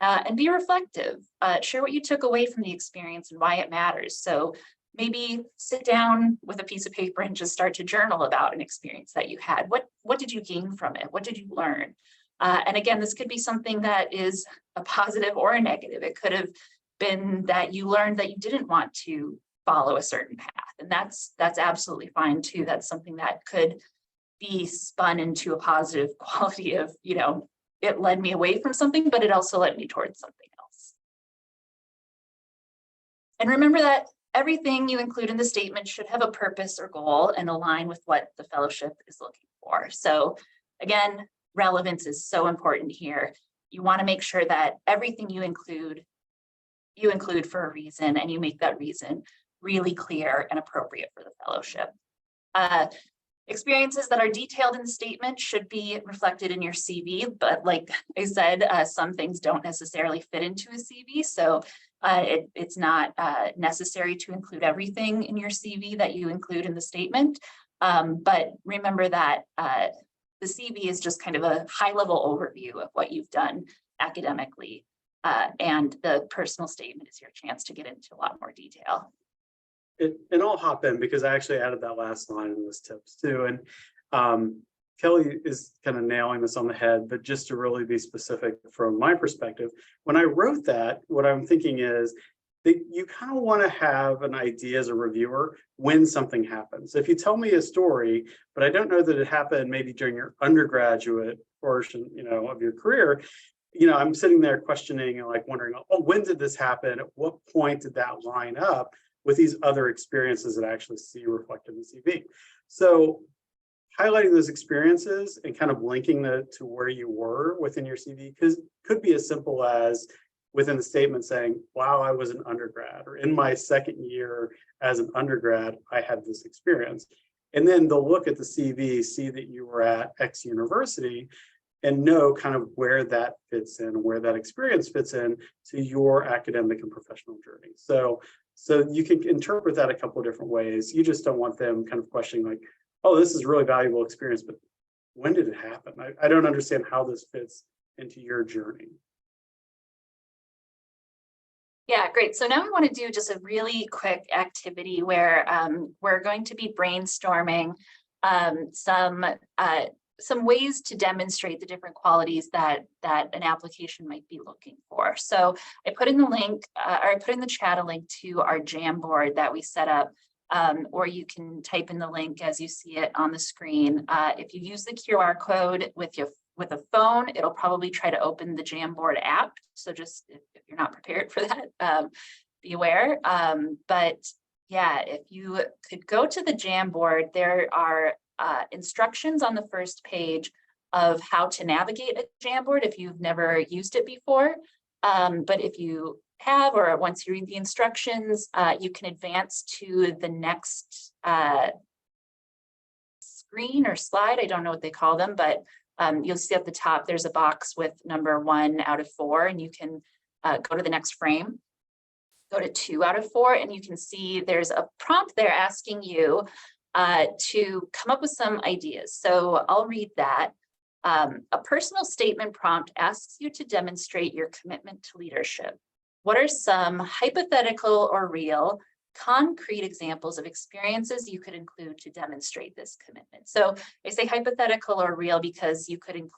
And be reflective. Share what you took away from the experience and why it matters. So maybe sit down with a piece of paper and just start to journal about an experience that you had. What did you gain from it? What did you learn? And again, this could be something that is a positive or a negative. It could have been that you learned that you didn't want to follow a certain path, and that's absolutely fine too. That's something that could be spun into a positive quality of, it led me away from something, but it also led me towards something else. And remember that everything you include in the statement should have a purpose or goal and align with what the fellowship is looking for. So again, relevance is so important here. You want to make sure that everything you include for a reason, and you make that reason really clear and appropriate for the fellowship. Experiences that are detailed in the statement should be reflected in your CV, but like I said, some things don't necessarily fit into a CV, so it's not necessary to include everything in your CV that you include in the statement. But remember that the CV is just kind of a high-level overview of what you've done academically, and the personal statement is your chance to get into a lot more detail. And I'll hop in because I actually added that last line in this tips too. And Kelly is kind of nailing this on the head, but just to really be specific from my perspective, when I wrote that, what I'm thinking is that you kind of want to have an idea as a reviewer when something happens. If you tell me a story, but I don't know that it happened maybe during your undergraduate portion, of your career, I'm sitting there questioning and like wondering, oh, when did this happen? At what point did that line up with these other experiences that I actually see reflected in the CV? So highlighting those experiences and kind of linking that to where you were within your CV could be as simple as within the statement saying, wow, I was an undergrad, or in my second year as an undergrad, I had this experience. And then they'll look at the CV, see that you were at X university, and know kind of where that fits in, where that experience fits in to your academic and professional journey. So you can interpret that a couple of different ways. You just don't want them kind of questioning like, oh, this is really valuable experience, but when did it happen? I don't understand how this fits into your journey. Yeah, great. So now we want to do just a really quick activity where we're going to be brainstorming some ways to demonstrate the different qualities that an application might be looking for. So I put in the link, or I put in the chat a link to our Jamboard that we set up, or you can type in the link as you see it on the screen. If you use the QR code with a phone, it'll probably try to open the Jamboard app. So just if you're not prepared for that, be aware. But yeah, if you could go to the Jamboard, there are instructions on the first page of how to navigate a Jamboard if you've never used it before. But if you have, or once you read the instructions, you can advance to the next screen or slide. I don't know what they call them, but you'll see at the top, there's a box with number 1 out of 4, and you can go to the next frame, go to 2 out of 4, and you can see there's a prompt there asking you to come up with some ideas. So I'll read that. A personal statement prompt asks you to demonstrate your commitment to leadership. What are some hypothetical or real concrete examples of experiences you could include to demonstrate this commitment? So I say hypothetical or real because you could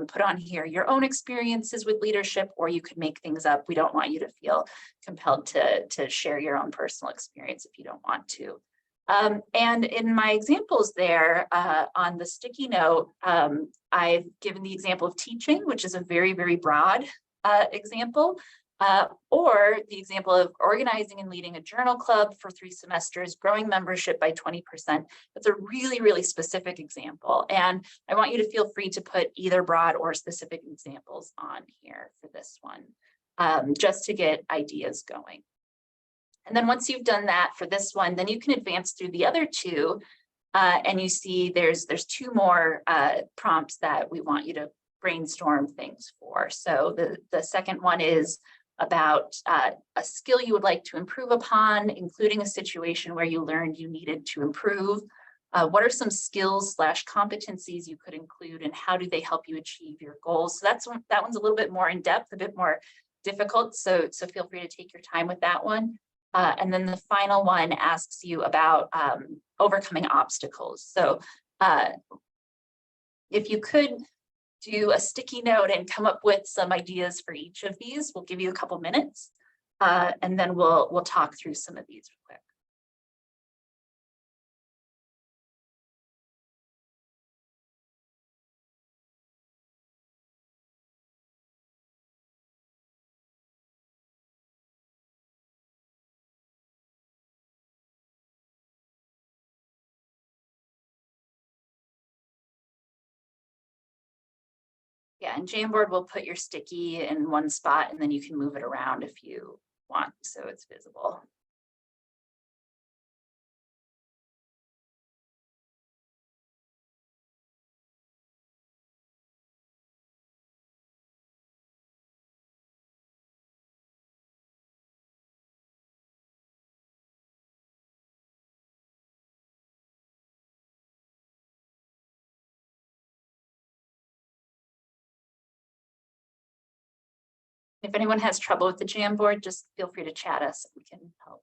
put on here your own experiences with leadership, or you could make things up. We don't want you to feel compelled to share your own personal experience if you don't want to. And in my examples there on the sticky note, I've given the example of teaching, which is a very, very broad example, or the example of organizing and leading a journal club for 3 semesters, growing membership by 20%. That's a really, really specific example. And I want you to feel free to put either broad or specific examples on here for this one, just to get ideas going. And then once you've done that for this one, then you can advance through the other 2, and you see there's 2 more prompts that we want you to brainstorm things for. So the second one is about a skill you would like to improve upon, including a situation where you learned you needed to improve. What are some skills / competencies you could include, and how do they help you achieve your goals? So that one's a little bit more in depth, a bit more difficult. So feel free to take your time with that one. And then the final one asks you about overcoming obstacles. So if you could do a sticky note and come up with some ideas for each of these, we'll give you a couple minutes, and then we'll talk through some of these real quick. Yeah, and Jamboard will put your sticky in one spot, and then you can move it around if you want, so it's visible. If anyone has trouble with the Jamboard, just feel free to chat us, we can help.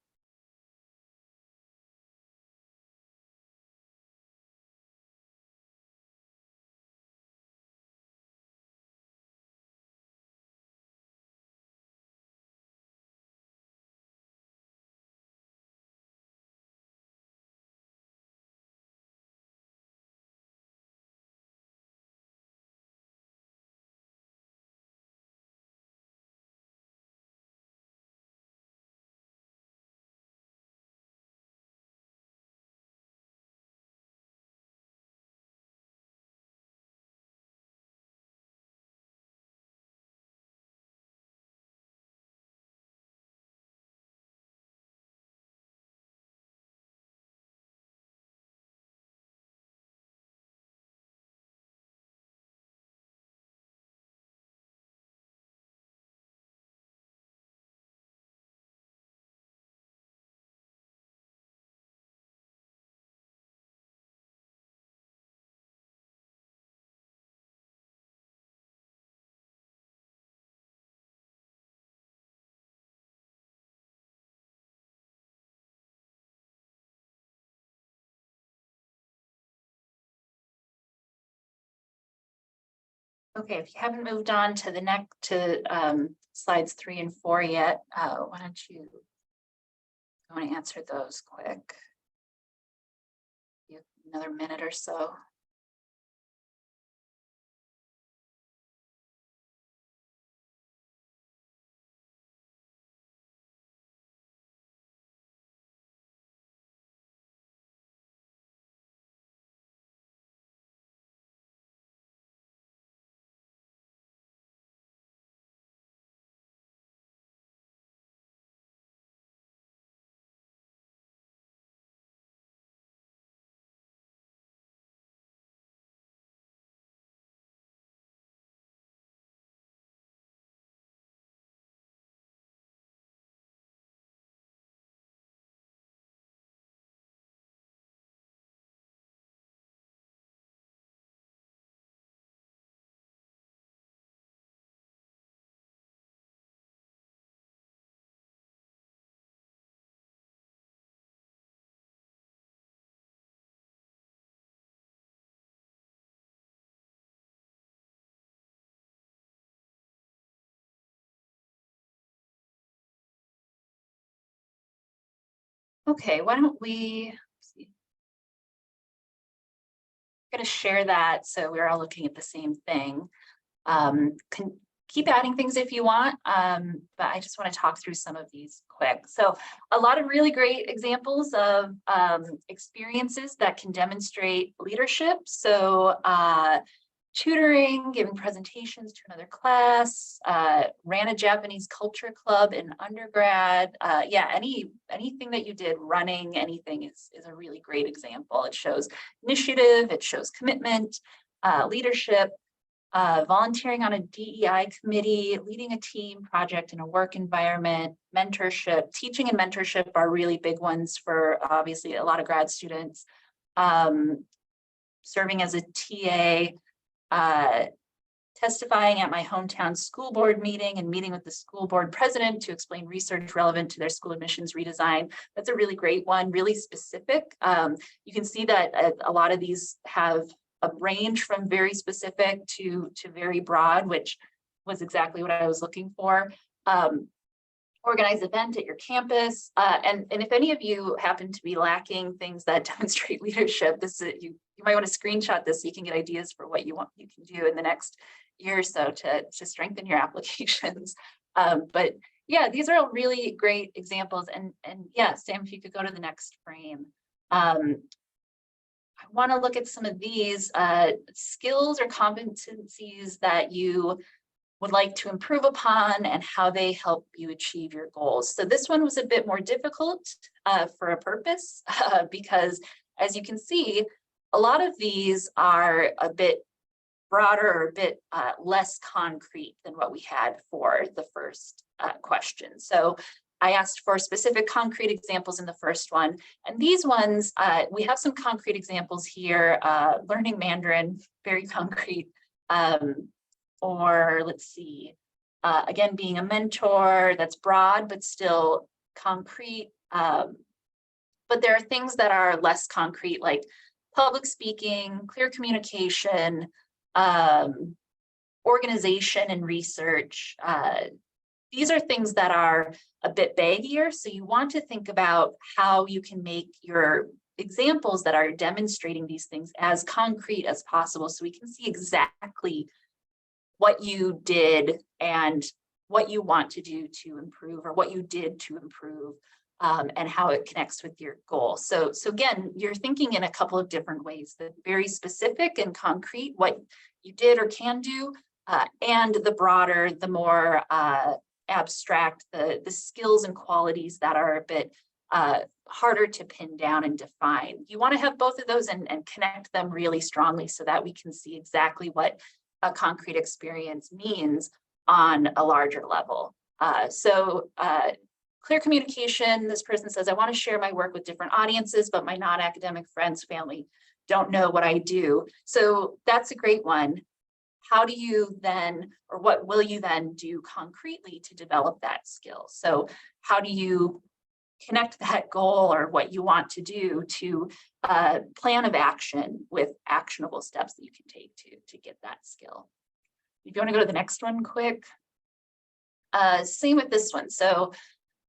Okay, if you haven't moved on to the next slides 3 and 4 yet, why don't you go and answer those quick? You have another minute or so. Okay, why don't we see. I'm going to share that so we're all looking at the same thing. Can keep adding things if you want, but I just want to talk through some of these quick. So a lot of really great examples of experiences that can demonstrate leadership. So tutoring, giving presentations to another class, ran a Japanese culture club in undergrad. Yeah, anything that you did, running, anything is a really great example. It shows initiative, it shows commitment, leadership, volunteering on a DEI committee, leading a team project in a work environment, mentorship. Teaching and mentorship are really big ones for obviously a lot of grad students. Serving as a TA, testifying at my hometown school board meeting and meeting with the school board president to explain research relevant to their school admissions redesign. That's a really great one, really specific. You can see that a lot of these have a range from very specific to very broad, which was exactly what I was looking for. Organize event at your campus. And if any of you happen to be lacking things that demonstrate leadership, this is, you might want to screenshot this so you can get ideas for what you can do in the next year or so to strengthen your applications. But yeah, these are all really great examples. And yeah, Sam, if you could go to the next frame. I want to look at some of these skills or competencies that you would like to improve upon and how they help you achieve your goals. So this one was a bit more difficult for a purpose because as you can see, a lot of these are a bit broader or a bit less concrete than what we had for the first question. So I asked for specific concrete examples in the first one. And these ones, we have some concrete examples here. Learning Mandarin, very concrete. Or let's see, again, being a mentor, that's broad, but still concrete. But there are things that are less concrete, like public speaking, clear communication, organization and research. These are things that are a bit baggier. So you want to think about how you can make your examples that are demonstrating these things as concrete as possible so we can see exactly what you did and what you want to do to improve or what you did to improve and how it connects with your goal. So again, you're thinking in a couple of different ways, the very specific and concrete, what you did or can do, and the broader, the more abstract, the skills and qualities that are a bit harder to pin down and define. You want to have both of those and connect them really strongly so that we can see exactly what a concrete experience means on a larger level. Clear communication, this person says, I want to share my work with different audiences, but my non-academic friends, family don't know what I do. So that's a great one. How do you then, or what will you then do concretely to develop that skill? So how do you connect that goal or what you want to do to a plan of action with actionable steps that you can take to get that skill? if you want to go to the next one quick. Same with this one. So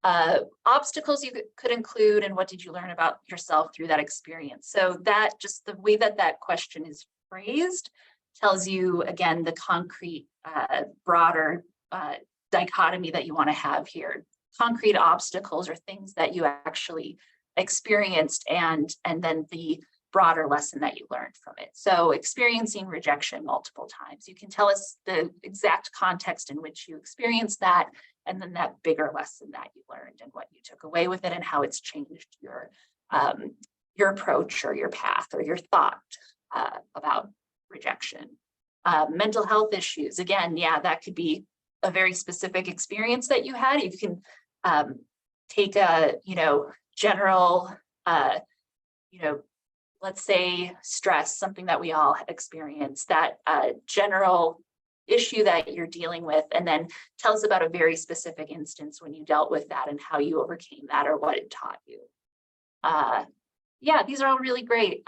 obstacles you could include, and what did you learn about yourself through that experience? So that just the way that that question is phrased tells you, again, the concrete, broader dichotomy that you want to have here. Concrete obstacles are things that you actually experienced, and then the broader lesson that you learned from it. So experiencing rejection multiple times, you can tell us the exact context in which you experienced that, and then that bigger lesson that you learned and what you took away with it and how it's changed your approach or your path or your thought about rejection. Mental health issues, again, yeah, that could be a very specific experience that you had. You can take a, general, let's say stress, something that we all experience, that general issue that you're dealing with, and then tell us about a very specific instance when you dealt with that and how you overcame that or what it taught you. Yeah, these are all really great.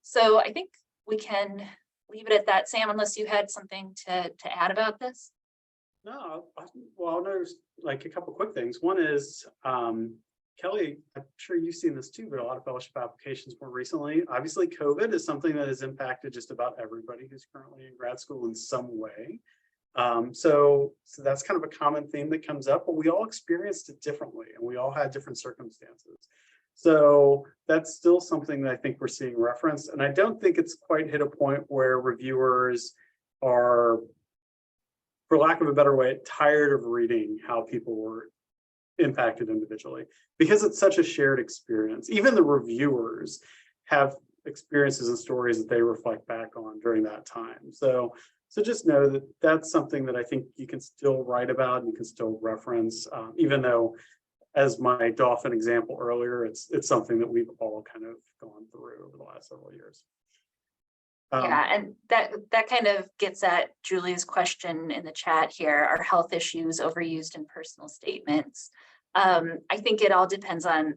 So I think we can leave it at that. Sam, unless you had something to add about this. No, well, there's like a couple quick things. One is, Kelly, I'm sure you've seen this too, but a lot of fellowship applications more recently. Obviously, COVID is something that has impacted just about everybody who's currently in grad school in some way. So that's kind of a common theme that comes up, but we all experienced it differently and we all had different circumstances. So that's still something that I think we're seeing referenced. And I don't think it's quite hit a point where reviewers are, for lack of a better way, tired of reading how people were impacted individually, because it's such a shared experience. Even the reviewers have experiences and stories that they reflect back on during that time. So just know that that's something that I think you can still write about and you can still reference, even though, as my dolphin example earlier, it's something that we've all kind of gone through over the last several years. Yeah, and that kind of gets at Julie's question in the chat here. Are health issues overused in personal statements? I think it all depends on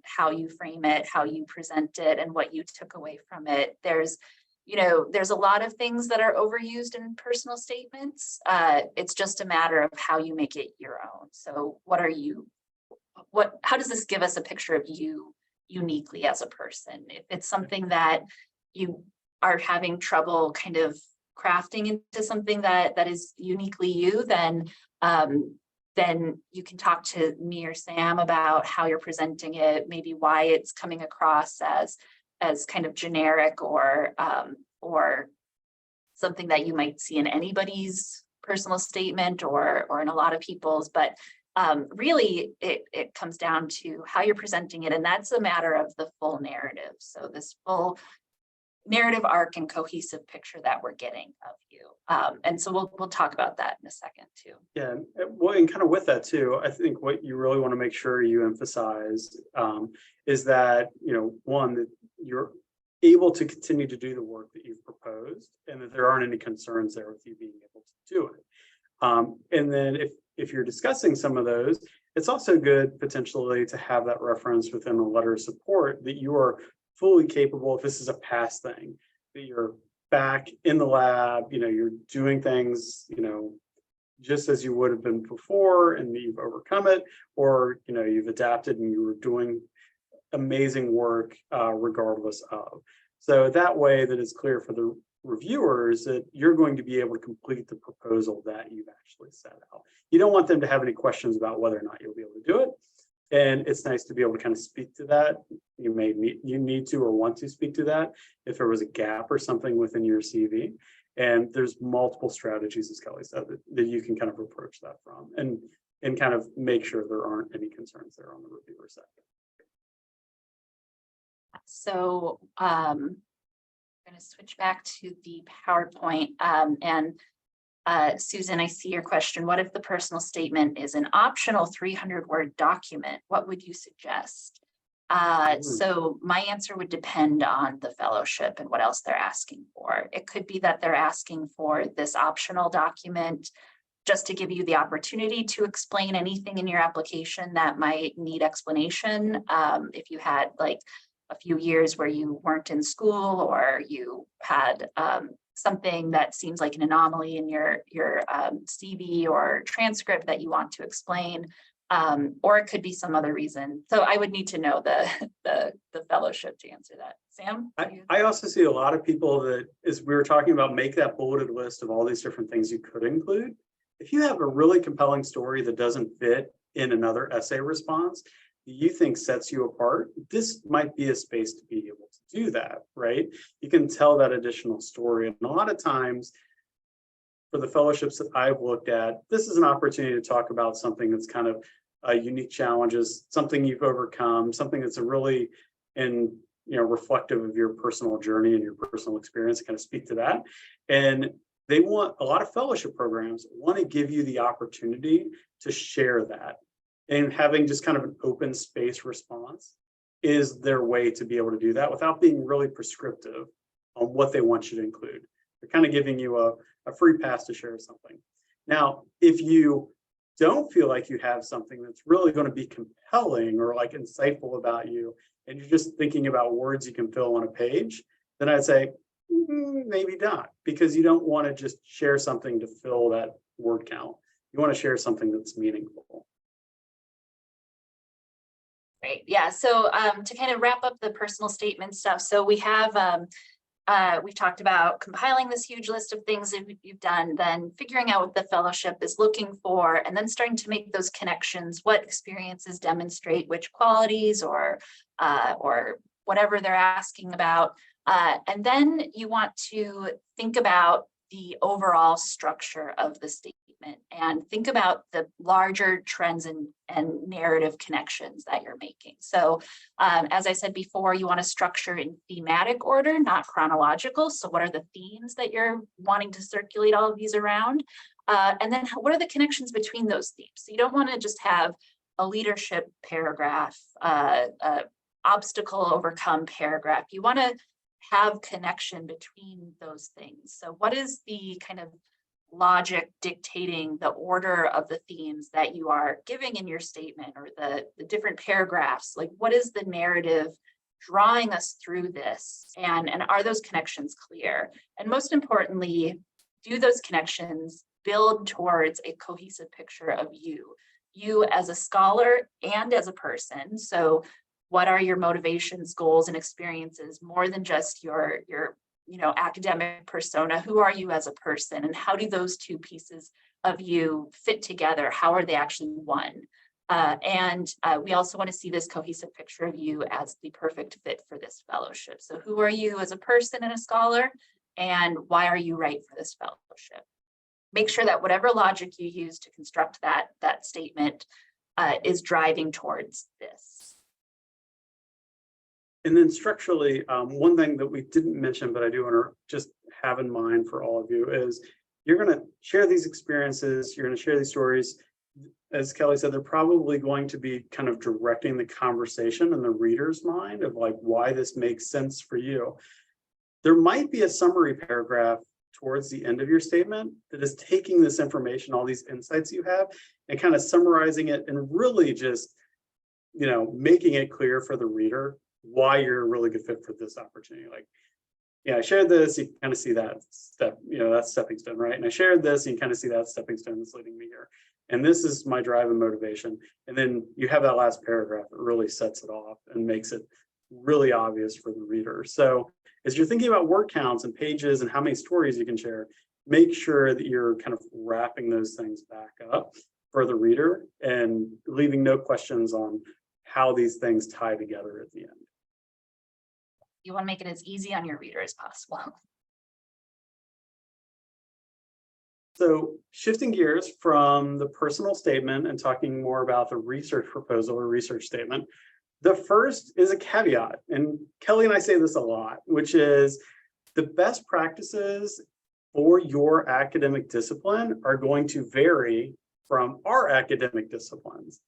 how you frame it, how you present it, and what you took away from it. There's a lot of things that are overused in personal statements. It's just a matter of how you make it your own. So how does this give us a picture of you uniquely as a person? If it's something that you are having trouble kind of crafting into something that is uniquely you, then you can talk to me or Sam about how you're presenting it, maybe why it's coming across as kind of generic or something that you might see in anybody's personal statement or in a lot of people's, but really it comes down to how you're presenting it, and that's a matter of the full narrative. So this full narrative arc and cohesive picture that we're getting of you. And so we'll talk about that in a second too. Yeah, well, and kind of with that too, I think what you really want to make sure you emphasize is that, one, that you're able to continue to do the work that you've proposed and that there aren't any concerns there with you being able to do it. And then if you're discussing some of those, it's also good potentially to have that reference within a letter of support that you are fully capable, if this is a past thing, that you're back in the lab, you're doing things, just as you would have been before, and you've overcome it, or, you've adapted and you were doing amazing work regardless of. So that way that it's clear for the reviewers that you're going to be able to complete the proposal that you've actually set out. You don't want them to have any questions about whether or not you'll be able to do it. And it's nice to be able to kind of speak to that. You need to or want to speak to that if there was a gap or something within your CV. And there's multiple strategies, as Kelly said, that you can kind of approach that from and kind of make sure there aren't any concerns there on the reviewer side. So I'm going to switch back to the PowerPoint and Susan, I see your question. What if the personal statement is an optional 300-word document? What would you suggest? So my answer would depend on the fellowship and what else they're asking for. It could be that they're asking for this optional document just to give you the opportunity to explain anything in your application that might need explanation. If you had like a few years where you weren't in school or you had something that seems like an anomaly in your CV or transcript that you want to explain, or it could be some other reason. So I would need to know the fellowship to answer that. Sam? I also see a lot of people that, as we were talking about, make that bulleted list of all these different things you could include. If you have a really compelling story that doesn't fit in another essay response that you think sets you apart, this might be a space to be able to do that, right? You can tell that additional story. And a lot of times for the fellowships that I've looked at, this is an opportunity to talk about something that's kind of unique challenges, something you've overcome, something that's a really reflective of your personal journey and your personal experience, to kind of speak to that. And they want, a lot of fellowship programs want to give you the opportunity to share that. And having just kind of an open space response is their way to be able to do that without being really prescriptive on what they want you to include. They're kind of giving you a free pass to share something. Now, if you don't feel like you have something that's really going to be compelling or like insightful about you, and you're just thinking about words you can fill on a page, then I'd say maybe not, because you don't want to just share something to fill that word count. You want to share something that's meaningful. Great. Yeah. So to kind of wrap up the personal statement stuff, so we have we've talked about compiling this huge list of things that you've done, then figuring out what the fellowship is looking for, and then starting to make those connections. What experiences demonstrate which qualities or whatever they're asking about. And then you want to think about the overall structure of the statement and think about the larger trends and narrative connections that you're making. So as I said before, you want to structure in thematic order, not chronological. So what are the themes that you're wanting to circulate all of these around? And then what are the connections between those themes? So you don't want to just have a leadership paragraph, obstacle overcome paragraph. You want to have connection between those things. So what is the kind of logic dictating the order of the themes that you are giving in your statement, or the different paragraphs? Like, what is the narrative drawing us through this? And are those connections clear? And most importantly, do those connections build towards a cohesive picture of you as a scholar and as a person? So what are your motivations, goals, and experiences, more than just your academic persona? Who are you as a person, and how do those two pieces of you fit together? How are they actually one? And we also want to see this cohesive picture of you as the perfect fit for this fellowship. So who are you as a person and a scholar, and why are you right for this fellowship? Make sure that whatever logic you use to construct that statement is driving towards this. And then structurally, one thing that we didn't mention, but I do want to just have in mind for all of you, is you're going to share these experiences, you're going to share these stories. As Kelly said, they're probably going to be kind of directing the conversation in the reader's mind of like why this makes sense for you. There might be a summary paragraph towards the end of your statement that is taking this information, all these insights you have, and kind of summarizing it and really just, making it clear for the reader why you're a really good fit for this opportunity. Like, yeah, I shared this, you kind of see that step, that's stepping stone, right? And I shared this, and you kind of see that stepping stone that's leading me here. And this is my drive and motivation. And then you have that last paragraph that really sets it off and makes it really obvious for the reader. So as you're thinking about word counts and pages and how many stories you can share, make sure that you're kind of wrapping those things back up for the reader and leaving no questions on how these things tie together at the end. You want to make it as easy on your reader as possible. So shifting gears from the personal statement and talking more about the research proposal or research statement, the first is a caveat. And Kelly and I say this a lot, which is the best practices for your academic discipline are going to vary from our academic disciplines.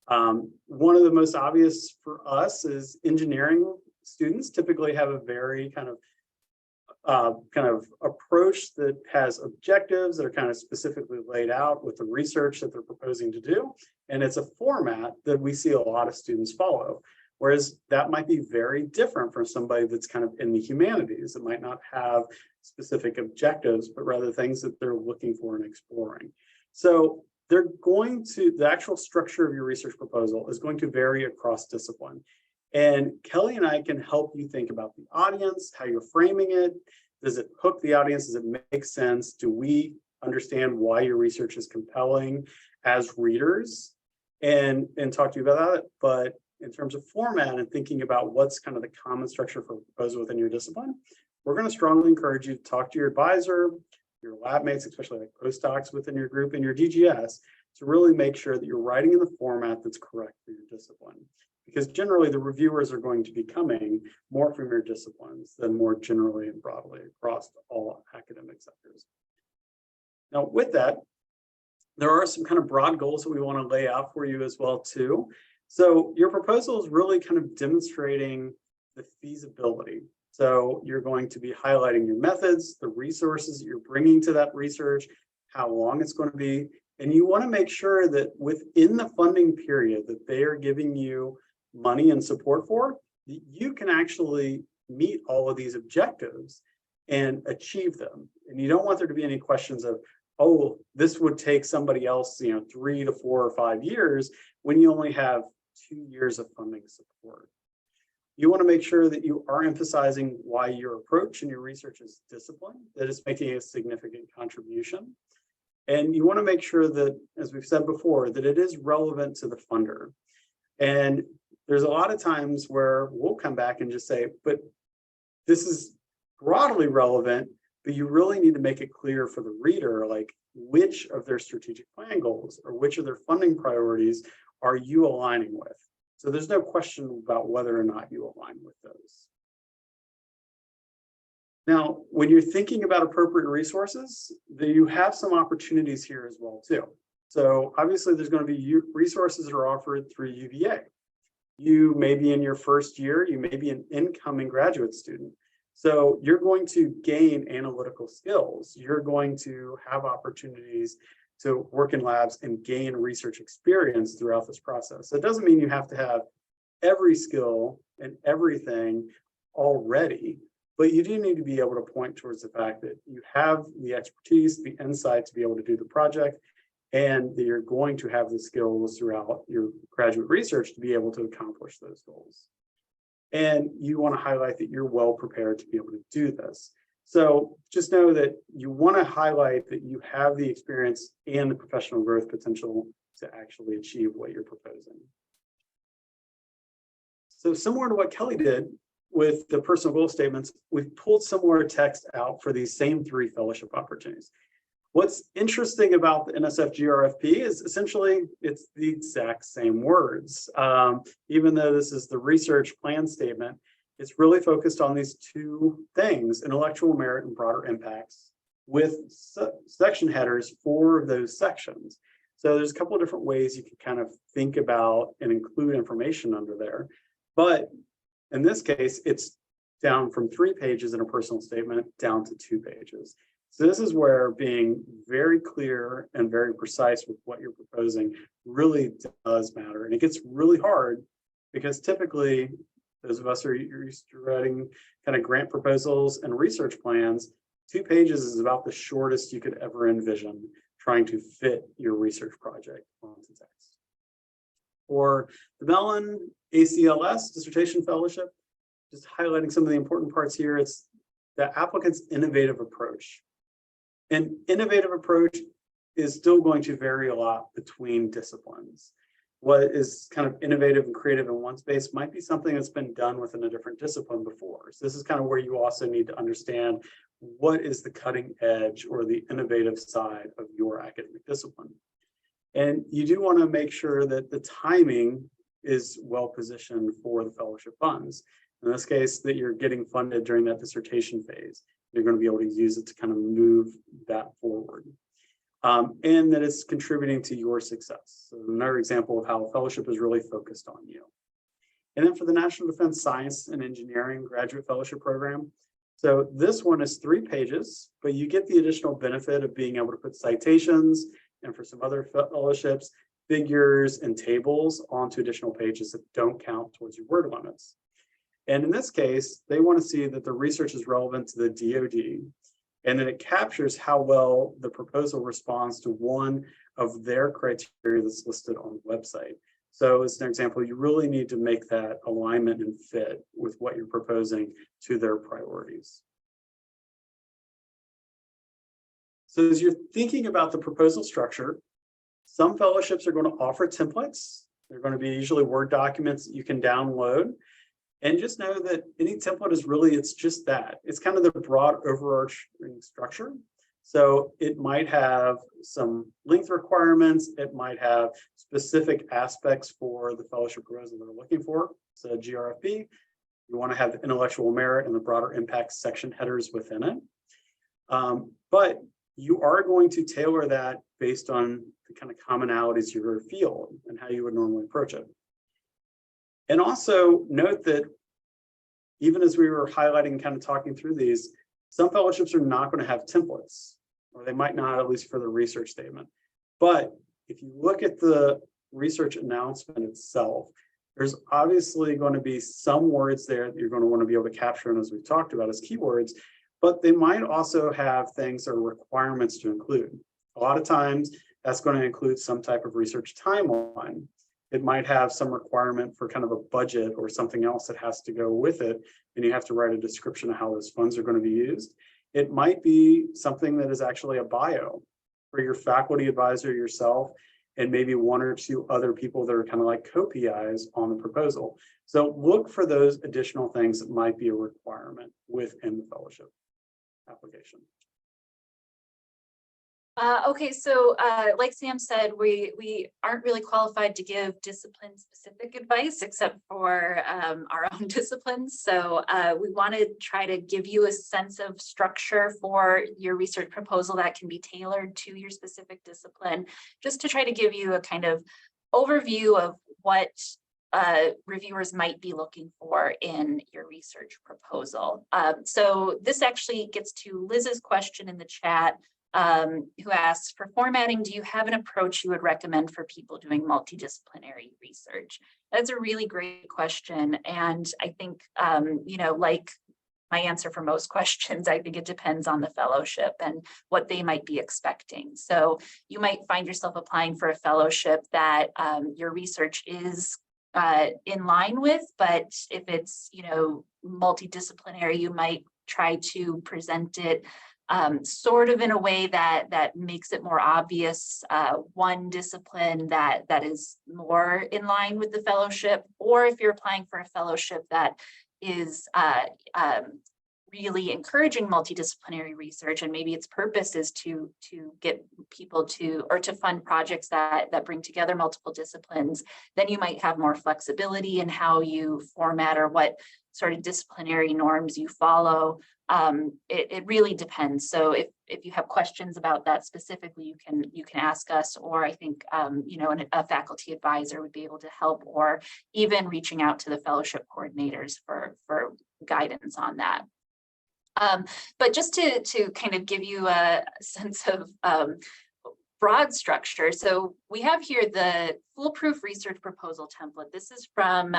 One of the most obvious for us is engineering students typically have a very kind of approach that has objectives that are kind of specifically laid out with the research that they're proposing to do. And it's a format that we see a lot of students follow. Whereas that might be very different from somebody that's kind of in the humanities. It might not have specific objectives, but rather things that they're looking for and exploring. So the actual structure of your research proposal is going to vary across discipline. And Kelly and I can help you think about the audience, how you're framing it. Does it hook the audience? Does it make sense? Do we understand why your research is compelling as readers? And talk to you about that. But in terms of format and thinking about what's kind of the common structure for a proposal within your discipline, we're going to strongly encourage you to talk to your advisor, your lab mates, especially like postdocs within your group and your DGS, to really make sure that you're writing in the format that's correct for your discipline. Because generally the reviewers are going to be coming more from your disciplines than more generally and broadly across all academic sectors. Now with that, there are some kind of broad goals that we want to lay out for you as well too. So your proposal is really kind of demonstrating the feasibility. So you're going to be highlighting your methods, the resources that you're bringing to that research, how long it's going to be, and you want to make sure that within the funding period that they are giving you money and support for, you can actually meet all of these objectives and achieve them. And you don't want there to be any questions of, oh, this would take somebody else, 3 to 4 or 5 years when you only have 2 years of funding support. You want to make sure that you are emphasizing why your approach and your research is disciplined, that it's making a significant contribution. And you want to make sure that, as we've said before, that it is relevant to the funder. And there's a lot of times where we'll come back and just say, but this is broadly relevant, but you really need to make it clear for the reader, like which of their strategic plan goals or which of their funding priorities are you aligning with? So there's no question about whether or not you align with those. Now, when you're thinking about appropriate resources, you have some opportunities here as well too. So obviously there's going to be resources that are offered through UVA. You may be in your first year, you may be an incoming graduate student. So you're going to gain analytical skills. You're going to have opportunities to work in labs and gain research experience throughout this process. So it doesn't mean you have to have every skill and everything already, but you do need to be able to point towards the fact that you have the expertise, the insight to be able to do the project, and that you're going to have the skills throughout your graduate research to be able to accomplish those goals. And you want to highlight that you're well prepared to be able to do this. So just know that you want to highlight that you have the experience and the professional growth potential to actually achieve what you're proposing. So similar to what Kelly did with the personal goal statements, we've pulled similar text out for these same 3 fellowship opportunities. What's interesting about the NSF GRFP is essentially it's the exact same words. Even though this is the research plan statement, it's really focused on these 2 things, intellectual merit and broader impacts, with section headers for those sections. So there's a couple of different ways you can kind of think about and include information under there. But in this case, it's down from 3 pages in a personal statement down to 2 pages. So this is where being very clear and very precise with what you're proposing really does matter. And it gets really hard because typically those of us who are used to writing kind of grant proposals and research plans, 2 pages is about the shortest you could ever envision trying to fit your research project onto text. For the Mellon ACLS Dissertation Fellowship, just highlighting some of the important parts here, it's the applicant's innovative approach. An innovative approach is still going to vary a lot between disciplines. What is kind of innovative and creative in one space might be something that's been done within a different discipline before. So this is kind of where you also need to understand what is the cutting edge or the innovative side of your academic discipline. And you do want to make sure that the timing is well positioned for the fellowship funds. In this case, that you're getting funded during that dissertation phase. You're going to be able to use it to kind of move that forward. And that it's contributing to your success. So another example of how a fellowship is really focused on you. And then for the National Defense Science and Engineering Graduate Fellowship Program, so this one is 3 pages, but you get the additional benefit of being able to put citations, and for some other fellowships, figures and tables onto additional pages that don't count towards your word limits. And in this case, they want to see that the research is relevant to the DoD and that it captures how well the proposal responds to one of their criteria that's listed on the website. So as an example, you really need to make that alignment and fit with what you're proposing to their priorities. So as you're thinking about the proposal structure, some fellowships are going to offer templates. They're going to be usually Word documents that you can download. And just know that any template is really, it's just that. It's kind of the broad overarching structure. So it might have some length requirements. It might have specific aspects for the fellowship proposal they're looking for. So GRFP, you want to have the intellectual merit and the broader impact section headers within it. But you are going to tailor that based on the kind of commonalities of your field and how you would normally approach it. And also note that even as we were highlighting, kind of talking through these, some fellowships are not going to have templates, or they might not, at least for the research statement. But if you look at the research announcement itself, there's obviously going to be some words there that you're going to want to be able to capture, and as we've talked about as keywords, but they might also have things or requirements to include. A lot of times that's going to include some type of research timeline. It might have some requirement for kind of a budget or something else that has to go with it, and you have to write a description of how those funds are going to be used. It might be something that is actually a bio for your faculty advisor, yourself, and maybe one or two other people that are kind of like co-PIs on the proposal. So look for those additional things that might be a requirement within the fellowship application. Okay, so like Sam said, we aren't really qualified to give discipline-specific advice except for our own disciplines. So we want to try to give you a sense of structure for your research proposal that can be tailored to your specific discipline, just to try to give you a kind of overview of what reviewers might be looking for in your research proposal. So this actually gets to Liz's question in the chat. Who asks, for formatting, do you have an approach you would recommend for people doing multidisciplinary research? That's a really great question. And I think, you know, like my answer for most questions, I think it depends on the fellowship and what they might be expecting. So you might find yourself applying for a fellowship that your research is in line with, but if it's, you know, multidisciplinary, you might try to present it sort of in a way that makes it more obvious one discipline that is more in line with the fellowship, or if you're applying for a fellowship that is really encouraging multidisciplinary research, and maybe its purpose is to get people to, or to fund projects that bring together multiple disciplines, then you might have more flexibility in how you format or what sort of disciplinary norms you follow. It really depends. So if you have questions about that specifically, you can ask us, or I think you know, a faculty advisor would be able to help, or even reaching out to the fellowship coordinators for guidance on that. But just to kind of give you a sense of broad structure. So we have here the foolproof research proposal template. This is from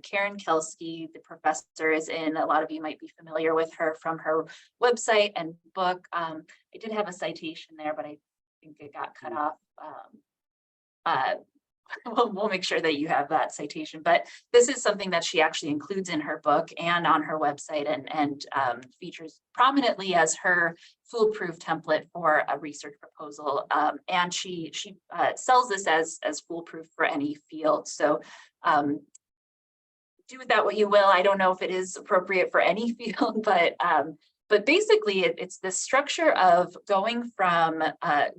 Karen Kelsky. The professor is in, a lot of you might be familiar with her from her website and book. I did have a citation there, but I think it got cut off. We'll make sure that you have that citation, but this is something that she actually includes in her book and on her website, and features prominently as her foolproof template for a research proposal. And she sells this as foolproof for any field. So do with that what you will. I don't know if it is appropriate for any field, but basically it's the structure of going from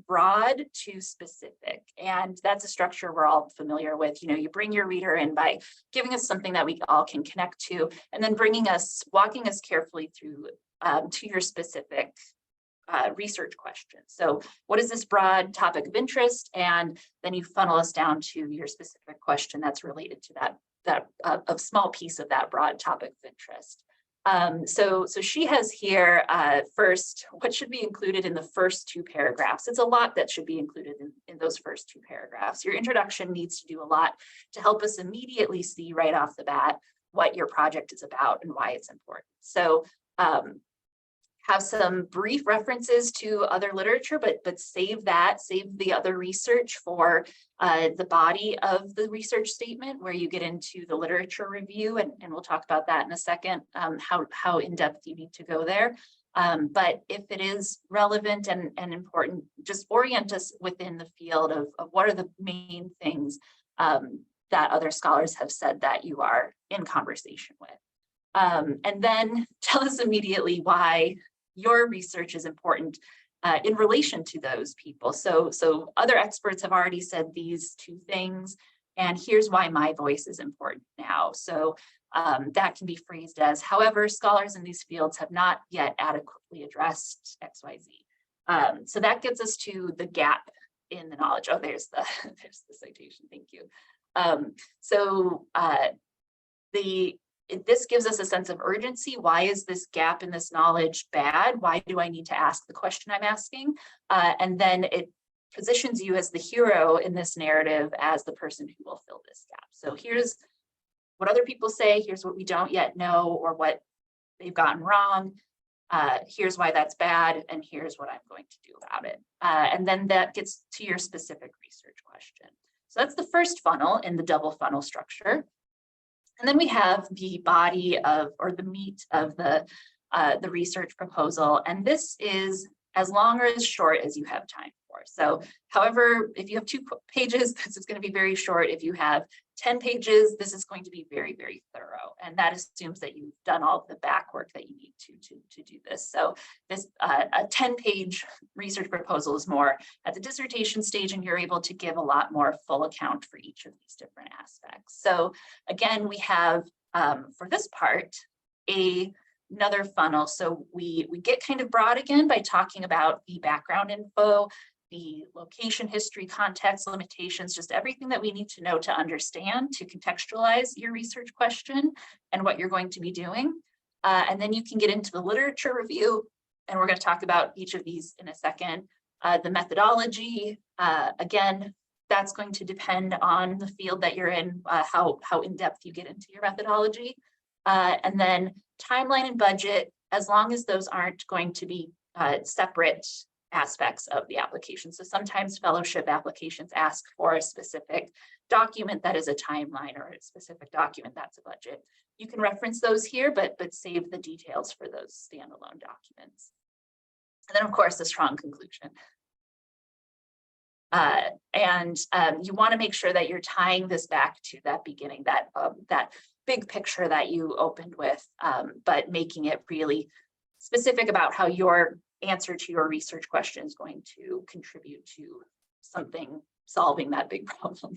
broad to specific. And that's a structure we're all familiar with. You know, you bring your reader in by giving us something that we all can connect to, and then walking us carefully through to your specific research question. So what is this broad topic of interest? And then you funnel us down to your specific question that's related to that a small piece of that broad topic of interest. So she has here first, what should be included in the first 2 paragraphs. It's a lot that should be included in those first 2 paragraphs. Your introduction needs to do a lot to help us immediately see right off the bat what your project is about and why it's important. So have some brief references to other literature, but save the other research for the body of the research statement, where you get into the literature review, and we'll talk about that in a second, how in-depth you need to go there. But if it is relevant and important, just orient us within the field of what are the main things that other scholars have said that you are in conversation with. And then tell us immediately why your research is important in relation to those people. So other experts have already said these 2 things, and here's why my voice is important now. So that can be phrased as, however, scholars in these fields have not yet adequately addressed XYZ. So that gets us to the gap in the knowledge. Oh, there's the citation. Thank you. This gives us a sense of urgency. Why is this gap in this knowledge bad? Why do I need to ask the question I'm asking? And then it positions you as the hero in this narrative, as the person who will fill this gap. So here's what other people say, here's what we don't yet know, or what they've gotten wrong. Here's why that's bad, and here's what I'm going to do about it. And then that gets to your specific research question. So that's the first funnel in the double funnel structure. And then we have the body of, or the meat of the research proposal. And this is as long or as short as you have time for. So however, if you have 2 pages, this is going to be very short. If you have 10 pages, this is going to be very, very thorough. And that assumes that you've done all the back work that you need to do this. So this a 10-page research proposal is more at the dissertation stage, and you're able to give a lot more full account for each of these different aspects. So again, we have for this part, another funnel. So we get kind of broad again by talking about the background info, the location, history, context, limitations, just everything that we need to know to understand, to contextualize your research question and what you're going to be doing. And then you can get into the literature review, and we're going to talk about each of these in a second. The methodology, again, that's going to depend on the field that you're in, how in-depth you get into your methodology. And then timeline and budget, as long as those aren't going to be separate aspects of the application. So sometimes fellowship applications ask for a specific document that is a timeline, or a specific document that's a budget. You can reference those here, but save the details for those standalone documents. And then of course, the strong conclusion. You want to make sure that you're tying this back to that beginning, that big picture that you opened with, but making it really specific about how your answer to your research question is going to contribute to something solving that big problem.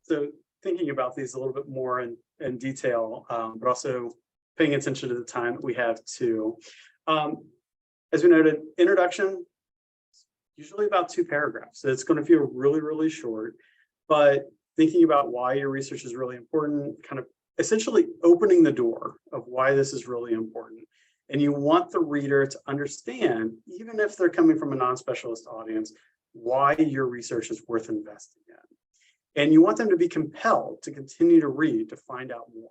So thinking about these a little bit more in detail, but also paying attention to the time that we have too. As we noted, introduction, usually about 2 paragraphs. So it's going to feel really, really short, but thinking about why your research is really important, kind of essentially opening the door of why this is really important. And you want the reader to understand, even if they're coming from a non-specialist audience, why your research is worth investing in. And you want them to be compelled to continue to read, to find out more.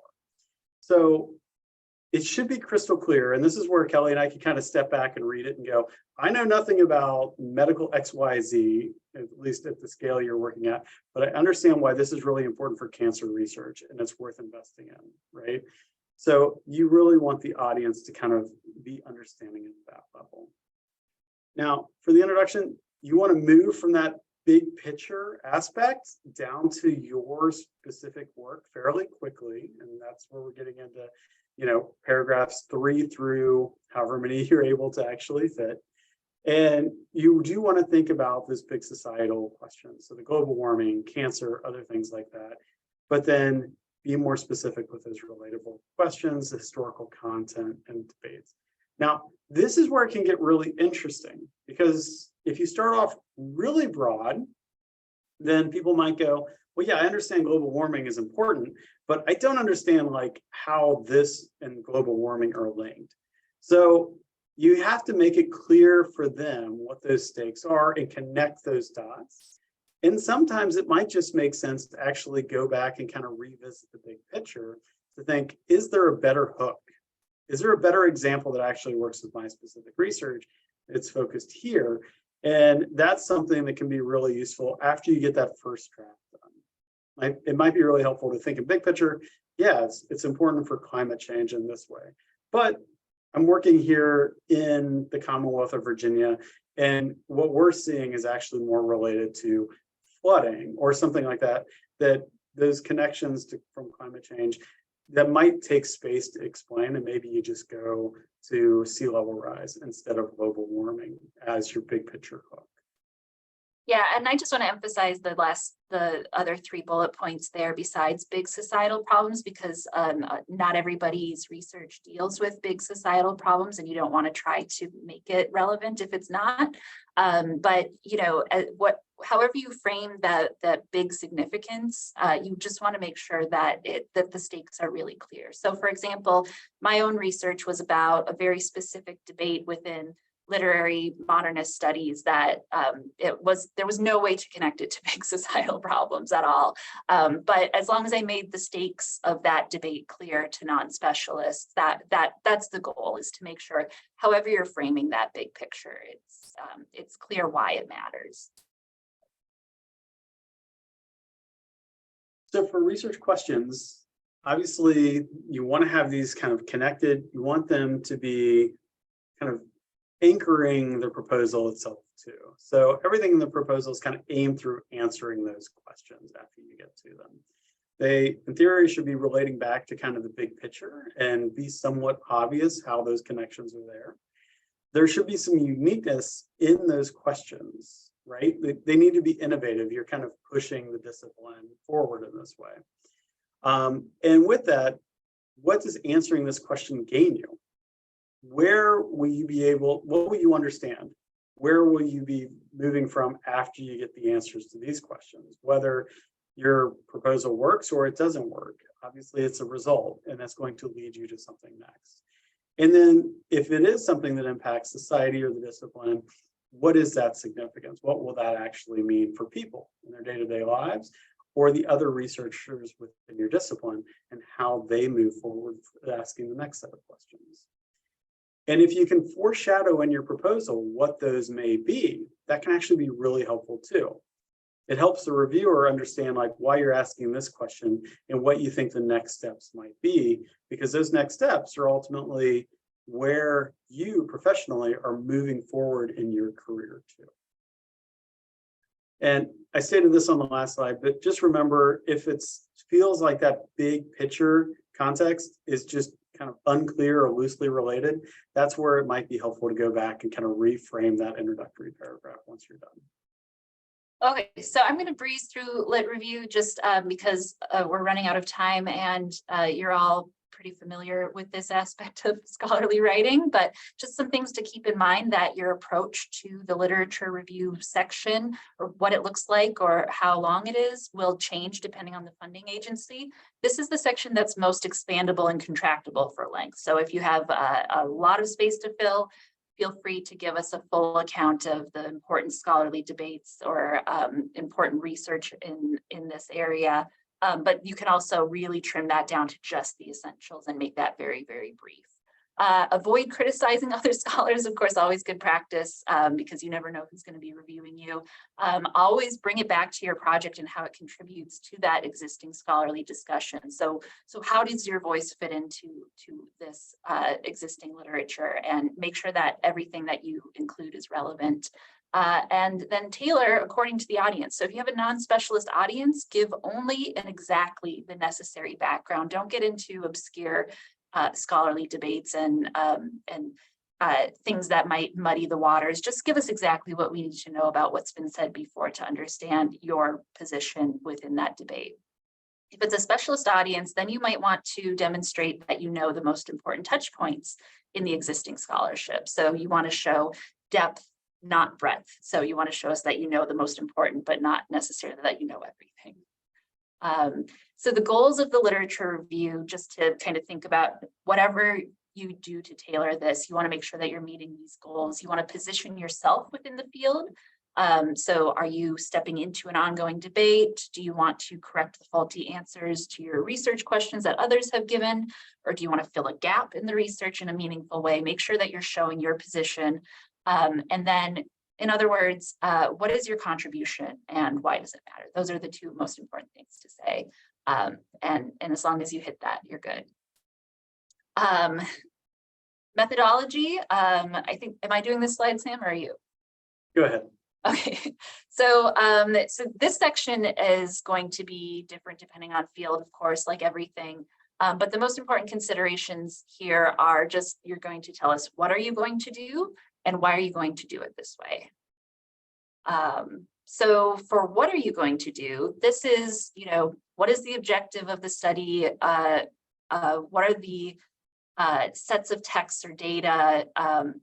So it should be crystal clear. And this is where Kelly and I can kind of step back and read it and go, I know nothing about medical XYZ, at least at the scale you're working at, but I understand why this is really important for cancer research and it's worth investing in, right? So you really want the audience to kind of be understanding at that level. Now, for the introduction, you want to move from that big picture aspect down to your specific work fairly quickly. And that's where we're getting into, paragraphs 3 through however many you're able to actually fit. And you do want to think about this big societal question. So the global warming, cancer, other things like that. But then be more specific with those relatable questions, historical content, and debates. Now, this is where it can get really interesting, because if you start off really broad, then people might go, well, yeah, I understand global warming is important, but I don't understand like how this and global warming are linked. So you have to make it clear for them what those stakes are and connect those dots. And sometimes it might just make sense to actually go back and kind of revisit the big picture to think, is there a better hook? Is there a better example that actually works with my specific research? It's focused here. And that's something that can be really useful after you get that first draft done. It might be really helpful to think in big picture. Yeah, it's important for climate change in this way. But I'm working here in the Commonwealth of Virginia, and what we're seeing is actually more related to flooding or something like that, that those connections from climate change that might take space to explain, and maybe you just go to sea level rise instead of global warming as your big picture hook. Yeah, and I just want to emphasize the other 3 bullet points there besides big societal problems, because not everybody's research deals with big societal problems, and you don't want to try to make it relevant if it's not. But you know, however you frame that big significance, you just want to make sure that the stakes are really clear. So, for example, my own research was about a very specific debate within literary modernist studies that there was no way to connect it to big societal problems at all. But as long as I made the stakes of that debate clear to non-specialists, that's the goal, is to make sure, however you're framing that big picture, it's clear why it matters. So for research questions, obviously you want to have these kind of connected, you want them to be kind of anchoring the proposal itself too. So everything in the proposal is kind of aimed through answering those questions after you get to them. They, in theory, should be relating back to kind of the big picture and be somewhat obvious how those connections are there. There should be some uniqueness in those questions, right? They need to be innovative. You're kind of pushing the discipline forward in this way. And with that, what does answering this question gain you? Where will you be able, what will you understand? Where will you be moving from after you get the answers to these questions? Whether your proposal works or it doesn't work. Obviously, it's a result, and that's going to lead you to something next. And then if it is something that impacts society or the discipline, what is that significance? What will that actually mean for people in their day-to-day lives, or the other researchers within your discipline, and how they move forward asking the next set of questions? And if you can foreshadow in your proposal what those may be, that can actually be really helpful too. It helps the reviewer understand like why you're asking this question and what you think the next steps might be, because those next steps are ultimately where you professionally are moving forward in your career too. And I stated this on the last slide, but just remember, if it feels like that big picture context is just kind of unclear or loosely related, that's where it might be helpful to go back and kind of reframe that introductory paragraph once you're done. Okay, so I'm going to breeze through lit review just because we're running out of time, and you're all pretty familiar with this aspect of scholarly writing, but just some things to keep in mind, that your approach to the literature review section, or what it looks like or how long it is, will change depending on the funding agency. This is the section that's most expandable and contractible for length. So if you have a lot of space to fill, feel free to give us a full account of the important scholarly debates or important research in this area. But you can also really trim that down to just the essentials and make that very, very brief. Avoid criticizing other scholars, of course, always good practice, because you never know who's going to be reviewing you. Always bring it back to your project and how it contributes to that existing scholarly discussion. So how does your voice fit into this existing literature, and make sure that everything that you include is relevant. And then tailor according to the audience. So if you have a non-specialist audience, give only and exactly the necessary background. Don't get into obscure scholarly debates and things that might muddy the waters. Just give us exactly what we need to know about what's been said before to understand your position within that debate. If it's a specialist audience, then you might want to demonstrate that you know the most important touch points in the existing scholarship. So you want to show depth, not breadth. So you want to show us that you know the most important, but not necessarily that you know everything. So the goals of the literature review, just to kind of think about whatever you do to tailor this, you want to make sure that you're meeting these goals. You want to position yourself within the field. So are you stepping into an ongoing debate? Do you want to correct the faulty answers to your research questions that others have given? Or do you want to fill a gap in the research in a meaningful way? Make sure that you're showing your position. And then, in other words, what is your contribution and why does it matter? Those are the two most important things to say. And as long as you hit that, you're good. Methodology, I think, am I doing this slide, Sam, or are you? Go ahead. Okay, so this section is going to be different depending on field, of course, like everything. But the most important considerations here are just, you're going to tell us what are you going to do and why are you going to do it this way. So for what are you going to do, this is, what is the objective of the study? What are the sets of texts or data?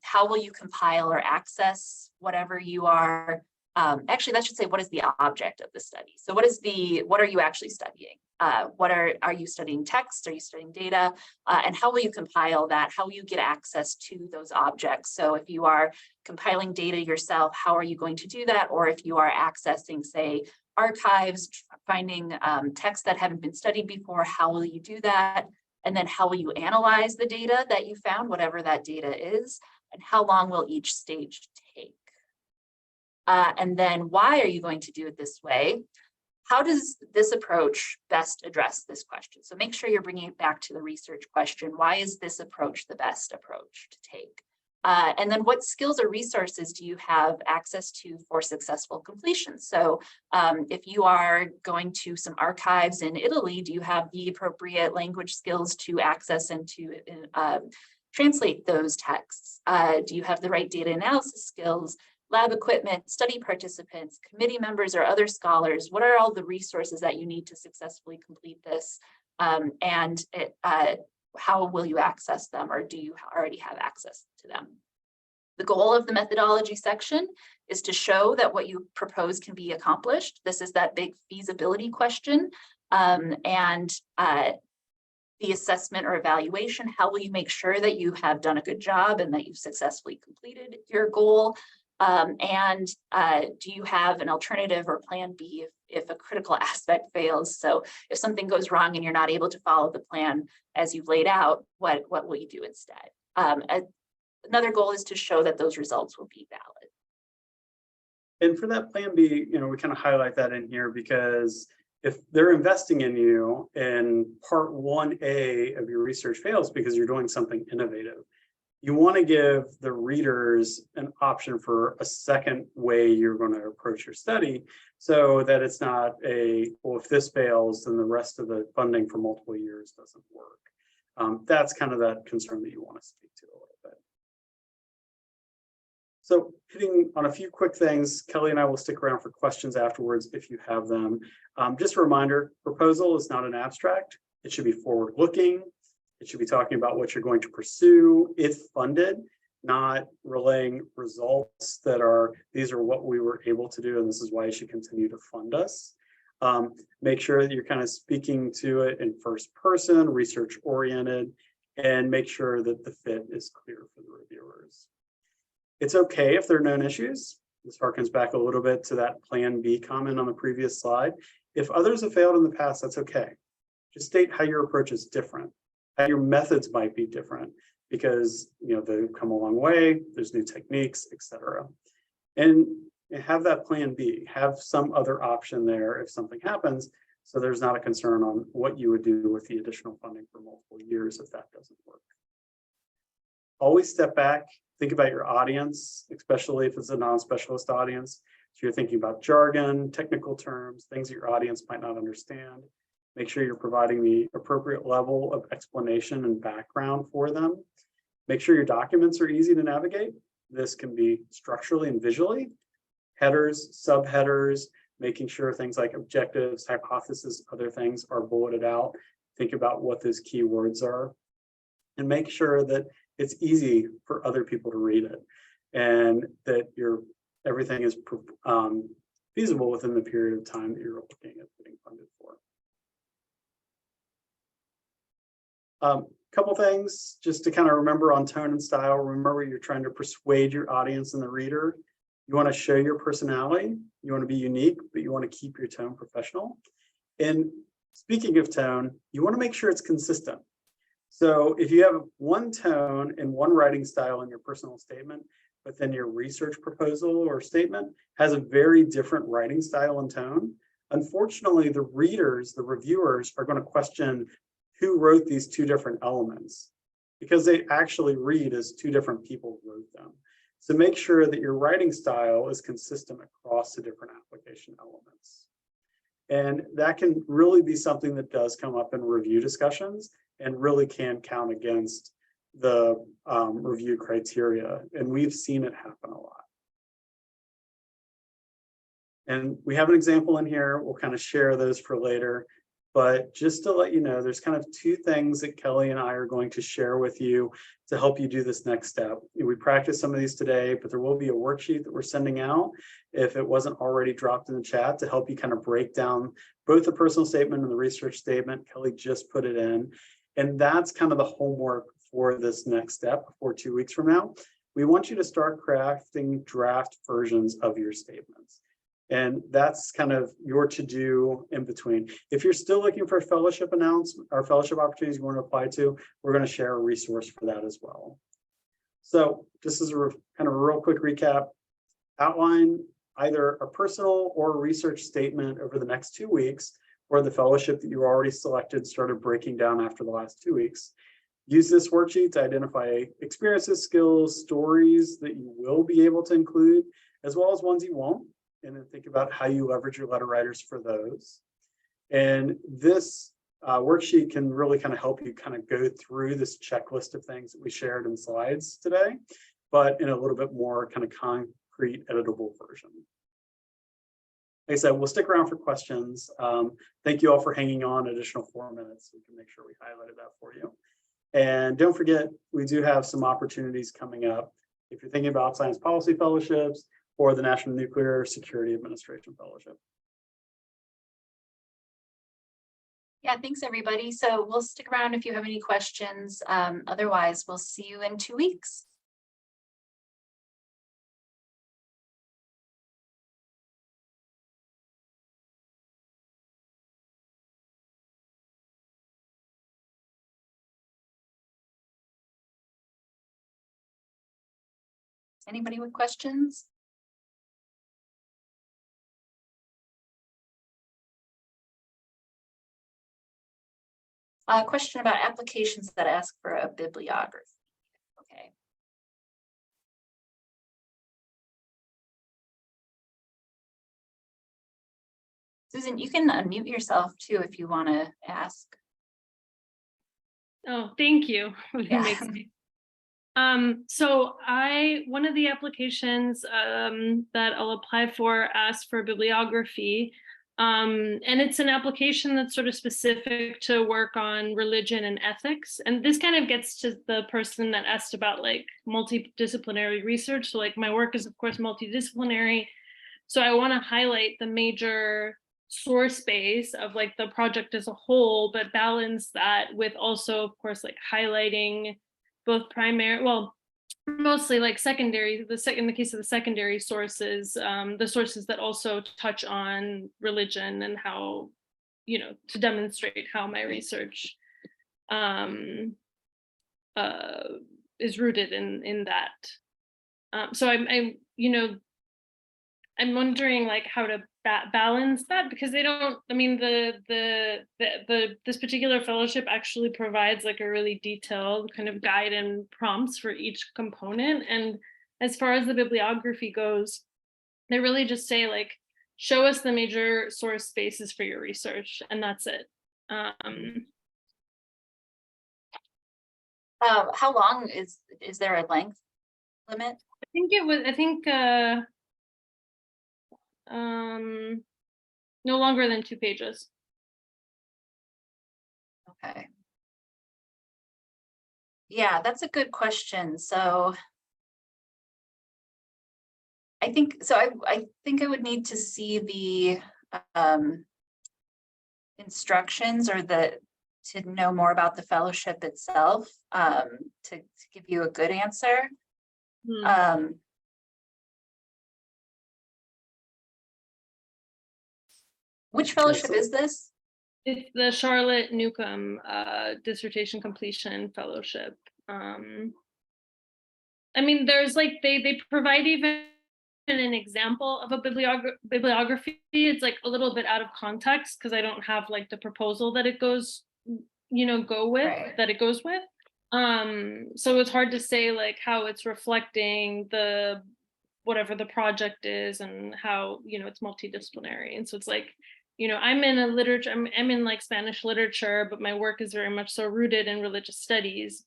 How will you compile or access whatever you are? Actually, that should say, what is the object of the study? So what are you actually studying? Are you studying text? Are you studying data? And how will you compile that? How will you get access to those objects? So if you are compiling data yourself, how are you going to do that? Or if you are accessing, say, archives, finding texts that haven't been studied before, how will you do that? And then how will you analyze the data that you found, whatever that data is, and how long will each stage take? And then why are you going to do it this way? How does this approach best address this question? So make sure you're bringing it back to the research question. Why is this approach the best approach to take? And then what skills or resources do you have access to for successful completion? So if you are going to some archives in Italy, do you have the appropriate language skills to access and to translate those texts? Do you have the right data analysis skills, lab equipment, study participants, committee members, or other scholars? What are all the resources that you need to successfully complete this? How will you access them, or do you already have access to them? The goal of the methodology section is to show that what you propose can be accomplished. This is that big feasibility question. The assessment or evaluation, how will you make sure that you have done a good job and that you've successfully completed your goal? Do you have an alternative or plan B if a critical aspect fails? So if something goes wrong and you're not able to follow the plan as you've laid out, what will you do instead? Another goal is to show that those results will be valid. And for that plan B, we kind of highlight that in here because if they're investing in you and part 1A of your research fails because you're doing something innovative, you want to give the readers an option for a second way you're going to approach your study so that it's not well, if this fails, then the rest of the funding for multiple years doesn't work. That's kind of that concern that you want to speak to a little bit. So hitting on a few quick things, Kelly and I will stick around for questions afterwards if you have them. Just a reminder, proposal is not an abstract. It should be forward-looking. It should be talking about what you're going to pursue if funded, not relaying results that these are what we were able to do and this is why you should continue to fund us. Make sure that you're kind of speaking to it in first person, research oriented, and make sure that the fit is clear for the reviewers. It's okay if there are known issues. This harkens back a little bit to that plan B comment on the previous slide. If others have failed in the past, that's okay. Just state how your approach is different, how your methods might be different because they've come a long way, there's new techniques, etc. And have that plan B, have some other option there if something happens, so there's not a concern on what you would do with the additional funding for multiple years if that doesn't work. Always step back, think about your audience, especially if it's a non-specialist audience. So you're thinking about jargon, technical terms, things that your audience might not understand. Make sure you're providing the appropriate level of explanation and background for them. Make sure your documents are easy to navigate. This can be structurally and visually. Headers, subheaders, making sure things like objectives, hypotheses, other things are bulleted out. Think about what those keywords are. And make sure that it's easy for other people to read it and that everything is feasible within the period of time that you're looking at getting funded for. Couple things just to kind of remember on tone and style. Remember, you're trying to persuade your audience and the reader. You want to show your personality. You want to be unique, but you want to keep your tone professional. And speaking of tone, you want to make sure it's consistent. So if you have one tone and one writing style in your personal statement, but then your research proposal or statement has a very different writing style and tone, unfortunately, the readers, the reviewers are going to question who wrote these two different elements because they actually read as two different people wrote them. So make sure that your writing style is consistent across the different application elements. And that can really be something that does come up in review discussions and really can count against the review criteria. And we've seen it happen a lot. And we have an example in here. We'll kind of share those for later. But just to let you know, there's kind of two things that Kelly and I are going to share with you to help you do this next step. We practiced some of these today, but there will be a worksheet that we're sending out if it wasn't already dropped in the chat to help you kind of break down both the personal statement and the research statement. Kelly just put it in. And that's kind of the homework for this next step for 2 weeks from now. We want you to start crafting draft versions of your statements. And that's kind of your to-do in between. If you're still looking for a fellowship announcement or fellowship opportunities you want to apply to, we're going to share a resource for that as well. So just as a kind of a real quick recap, outline either a personal or a research statement over the next 2 weeks, or the fellowship that you already selected started breaking down after the last 2 weeks. Use this worksheet to identify experiences, skills, stories that you will be able to include, as well as ones you won't. And then think about how you leverage your letter writers for those. And this worksheet can really kind of help you kind of go through this checklist of things that we shared in slides today, but in a little bit more kind of concrete editable version. Like I said, we'll stick around for questions. Thank you all for hanging on additional 4 minutes. We can make sure we highlighted that for you. And don't forget, we do have some opportunities coming up. If you're thinking about science policy fellowships, or the National Nuclear Security Administration Fellowship. Yeah, thanks everybody. So we'll stick around if you have any questions. Otherwise, we'll see you in 2 weeks. Anybody with questions? A question about applications that ask for a bibliography. Okay. Susan, you can unmute yourself too if you want to ask. Oh, thank you. Yeah. So one of the applications that I'll apply for asks for bibliography. And it's an application that's sort of specific to work on religion and ethics. And this kind of gets to the person that asked about like multidisciplinary research. So like my work is of course multidisciplinary. So I want to highlight the major source base of like the project as a whole, but balance that with also, of course, like highlighting both primary, well, mostly like secondary, in the case of the secondary sources, the sources that also touch on religion and how, you know, to demonstrate how my research is rooted in that. So I'm wondering like how to balance that, because they don't, I mean, this particular fellowship actually provides like a really detailed kind of guide and prompts for each component. And as far as the bibliography goes, they really just say like, show us the major source bases for your research, and that's it. How long is there a length limit? No longer than 2 pages. Okay. Yeah, that's a good question. So I think I would need to see the instructions or the to know more about the fellowship itself, to give you a good answer. Which fellowship is this? It's the Charlotte Newcomb dissertation completion fellowship. I mean, there's like they provide even an example of a bibliography. It's like a little bit out of context because I don't have like the proposal that it goes, that it goes with. So it's hard to say like how it's reflecting the whatever the project is and how it's multidisciplinary. And so it's like, I'm in a literature, I'm in like Spanish literature, but my work is very much so rooted in religious studies.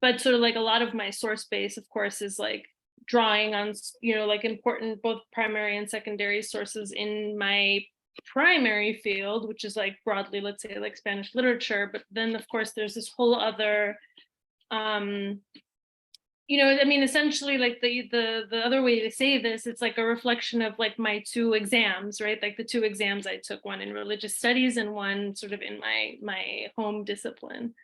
But sort of like a lot of my source base, of course, is like drawing on, like important both primary and secondary sources in my primary field, which is like broadly, let's say like Spanish literature. But then of course there's this whole other, I mean, essentially like the other way to say this, it's like a reflection of like my two exams, right? Like the two exams I took, one in religious studies and one sort of in my home discipline.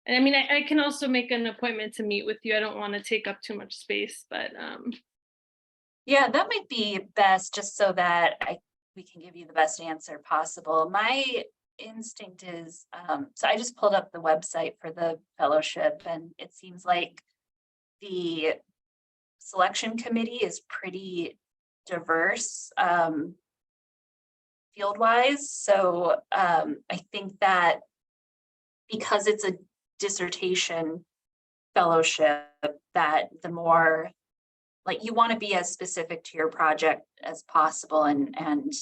And I mean, I can also make an appointment to meet with you. I don't want to take up too much space, but yeah, that might be best, just so that we can give you the best answer possible. My instinct is, so I just pulled up the website for the fellowship, and it seems like the selection committee is pretty diverse field-wise. So I think that because it's a dissertation fellowship, that the more like you want to be as specific to your project as possible and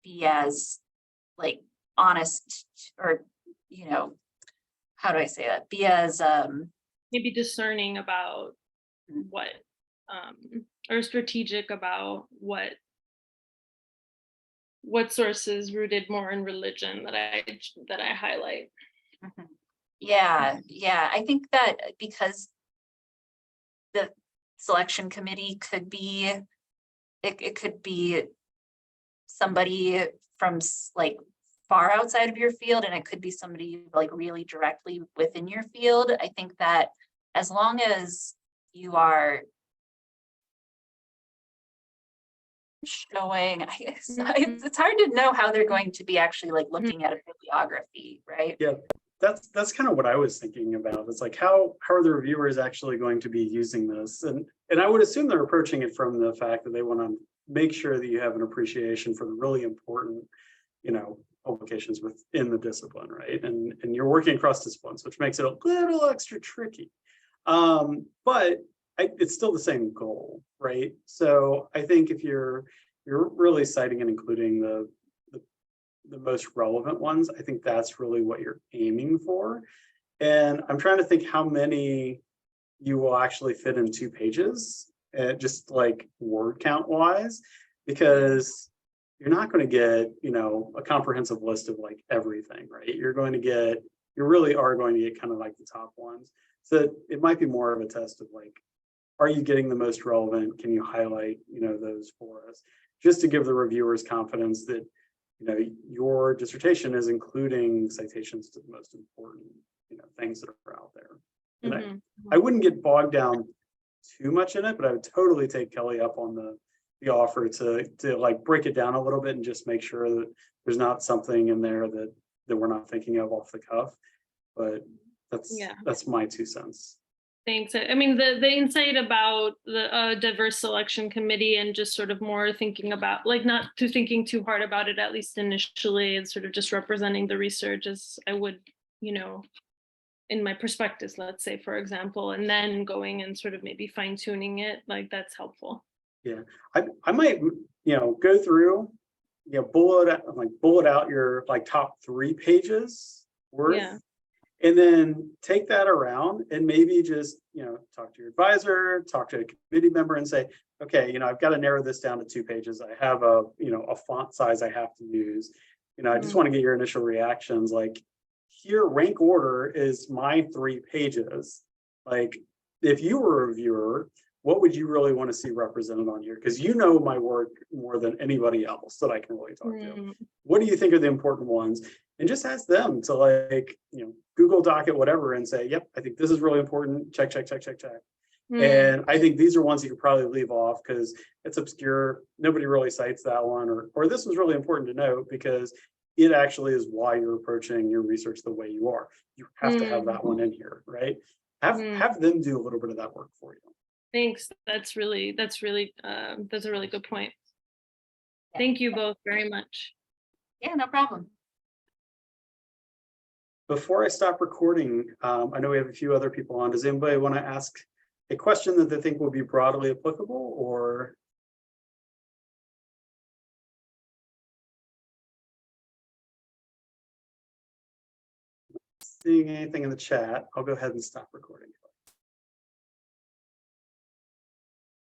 be as like honest, or how do I say that, be as maybe discerning about what or strategic about what sources rooted more in religion that I highlight. Yeah, I think that because the selection committee could be, it could be somebody from like far outside of your field, and it could be somebody like really directly within your field. I think that as long as you are showing, it's hard to know how they're going to be actually like looking at a bibliography, right? Yeah, that's kind of what I was thinking about. It's like how are the reviewers actually going to be using this? And I would assume they're approaching it from the fact that they want to make sure that you have an appreciation for the really important, publications within the discipline, right? And you're working across disciplines, which makes it a little extra tricky. But it's still the same goal, right? So I think if you're really citing and including the most relevant ones, I think that's really what you're aiming for. And I'm trying to think how many you will actually fit in 2 pages, just like word count wise, because you're not going to get, a comprehensive list of like everything, right? You really are going to get kind of like the top ones. So it might be more of a test of like, are you getting the most relevant? Can you highlight, those for us? Just to give the reviewers confidence that, your dissertation is including citations to the most important, things that are out there. And I wouldn't get bogged down too much in it, but I would totally take Kelly up on the offer to like break it down a little bit and just make sure that there's not something in there that we're not thinking of off the cuff. But that's my 2 cents. Thanks. I mean, the insight about the diverse selection committee and just sort of more thinking about like not thinking too hard about it, at least initially, and sort of just representing the research as I would, in my prospectus, let's say, for example, and then going and sort of maybe fine tuning it, like that's helpful. Yeah, I might, go through, bullet out your like top 3 pages worth. Yeah. And then take that around and maybe just, talk to your advisor, talk to a committee member and say, okay, I've got to narrow this down to 2 pages. I have a font size I have to use. I just want to get your initial reactions. Like here, rank order is my 3 pages. Like if you were a reviewer, what would you really want to see represented on here? Because you know my work more than anybody else that I can really talk to. What do you think are the important ones? And just ask them to, like, Google Doc it, whatever, and say, yep, I think this is really important. Check, check, check, check, check. And I think these are ones you could probably leave off because it's obscure. Nobody really cites that one, or this was really important to note because it actually is why you're approaching your research the way you are. You have to have that one in here, right? Have them do a little bit of that work for you. Thanks. That's a really good point. Thank you both very much. Yeah, no problem. Before I stop recording, I know we have a few other people on. Does anybody want to ask a question that they think will be broadly applicable, or? Seeing anything in the chat, I'll go ahead and stop recording.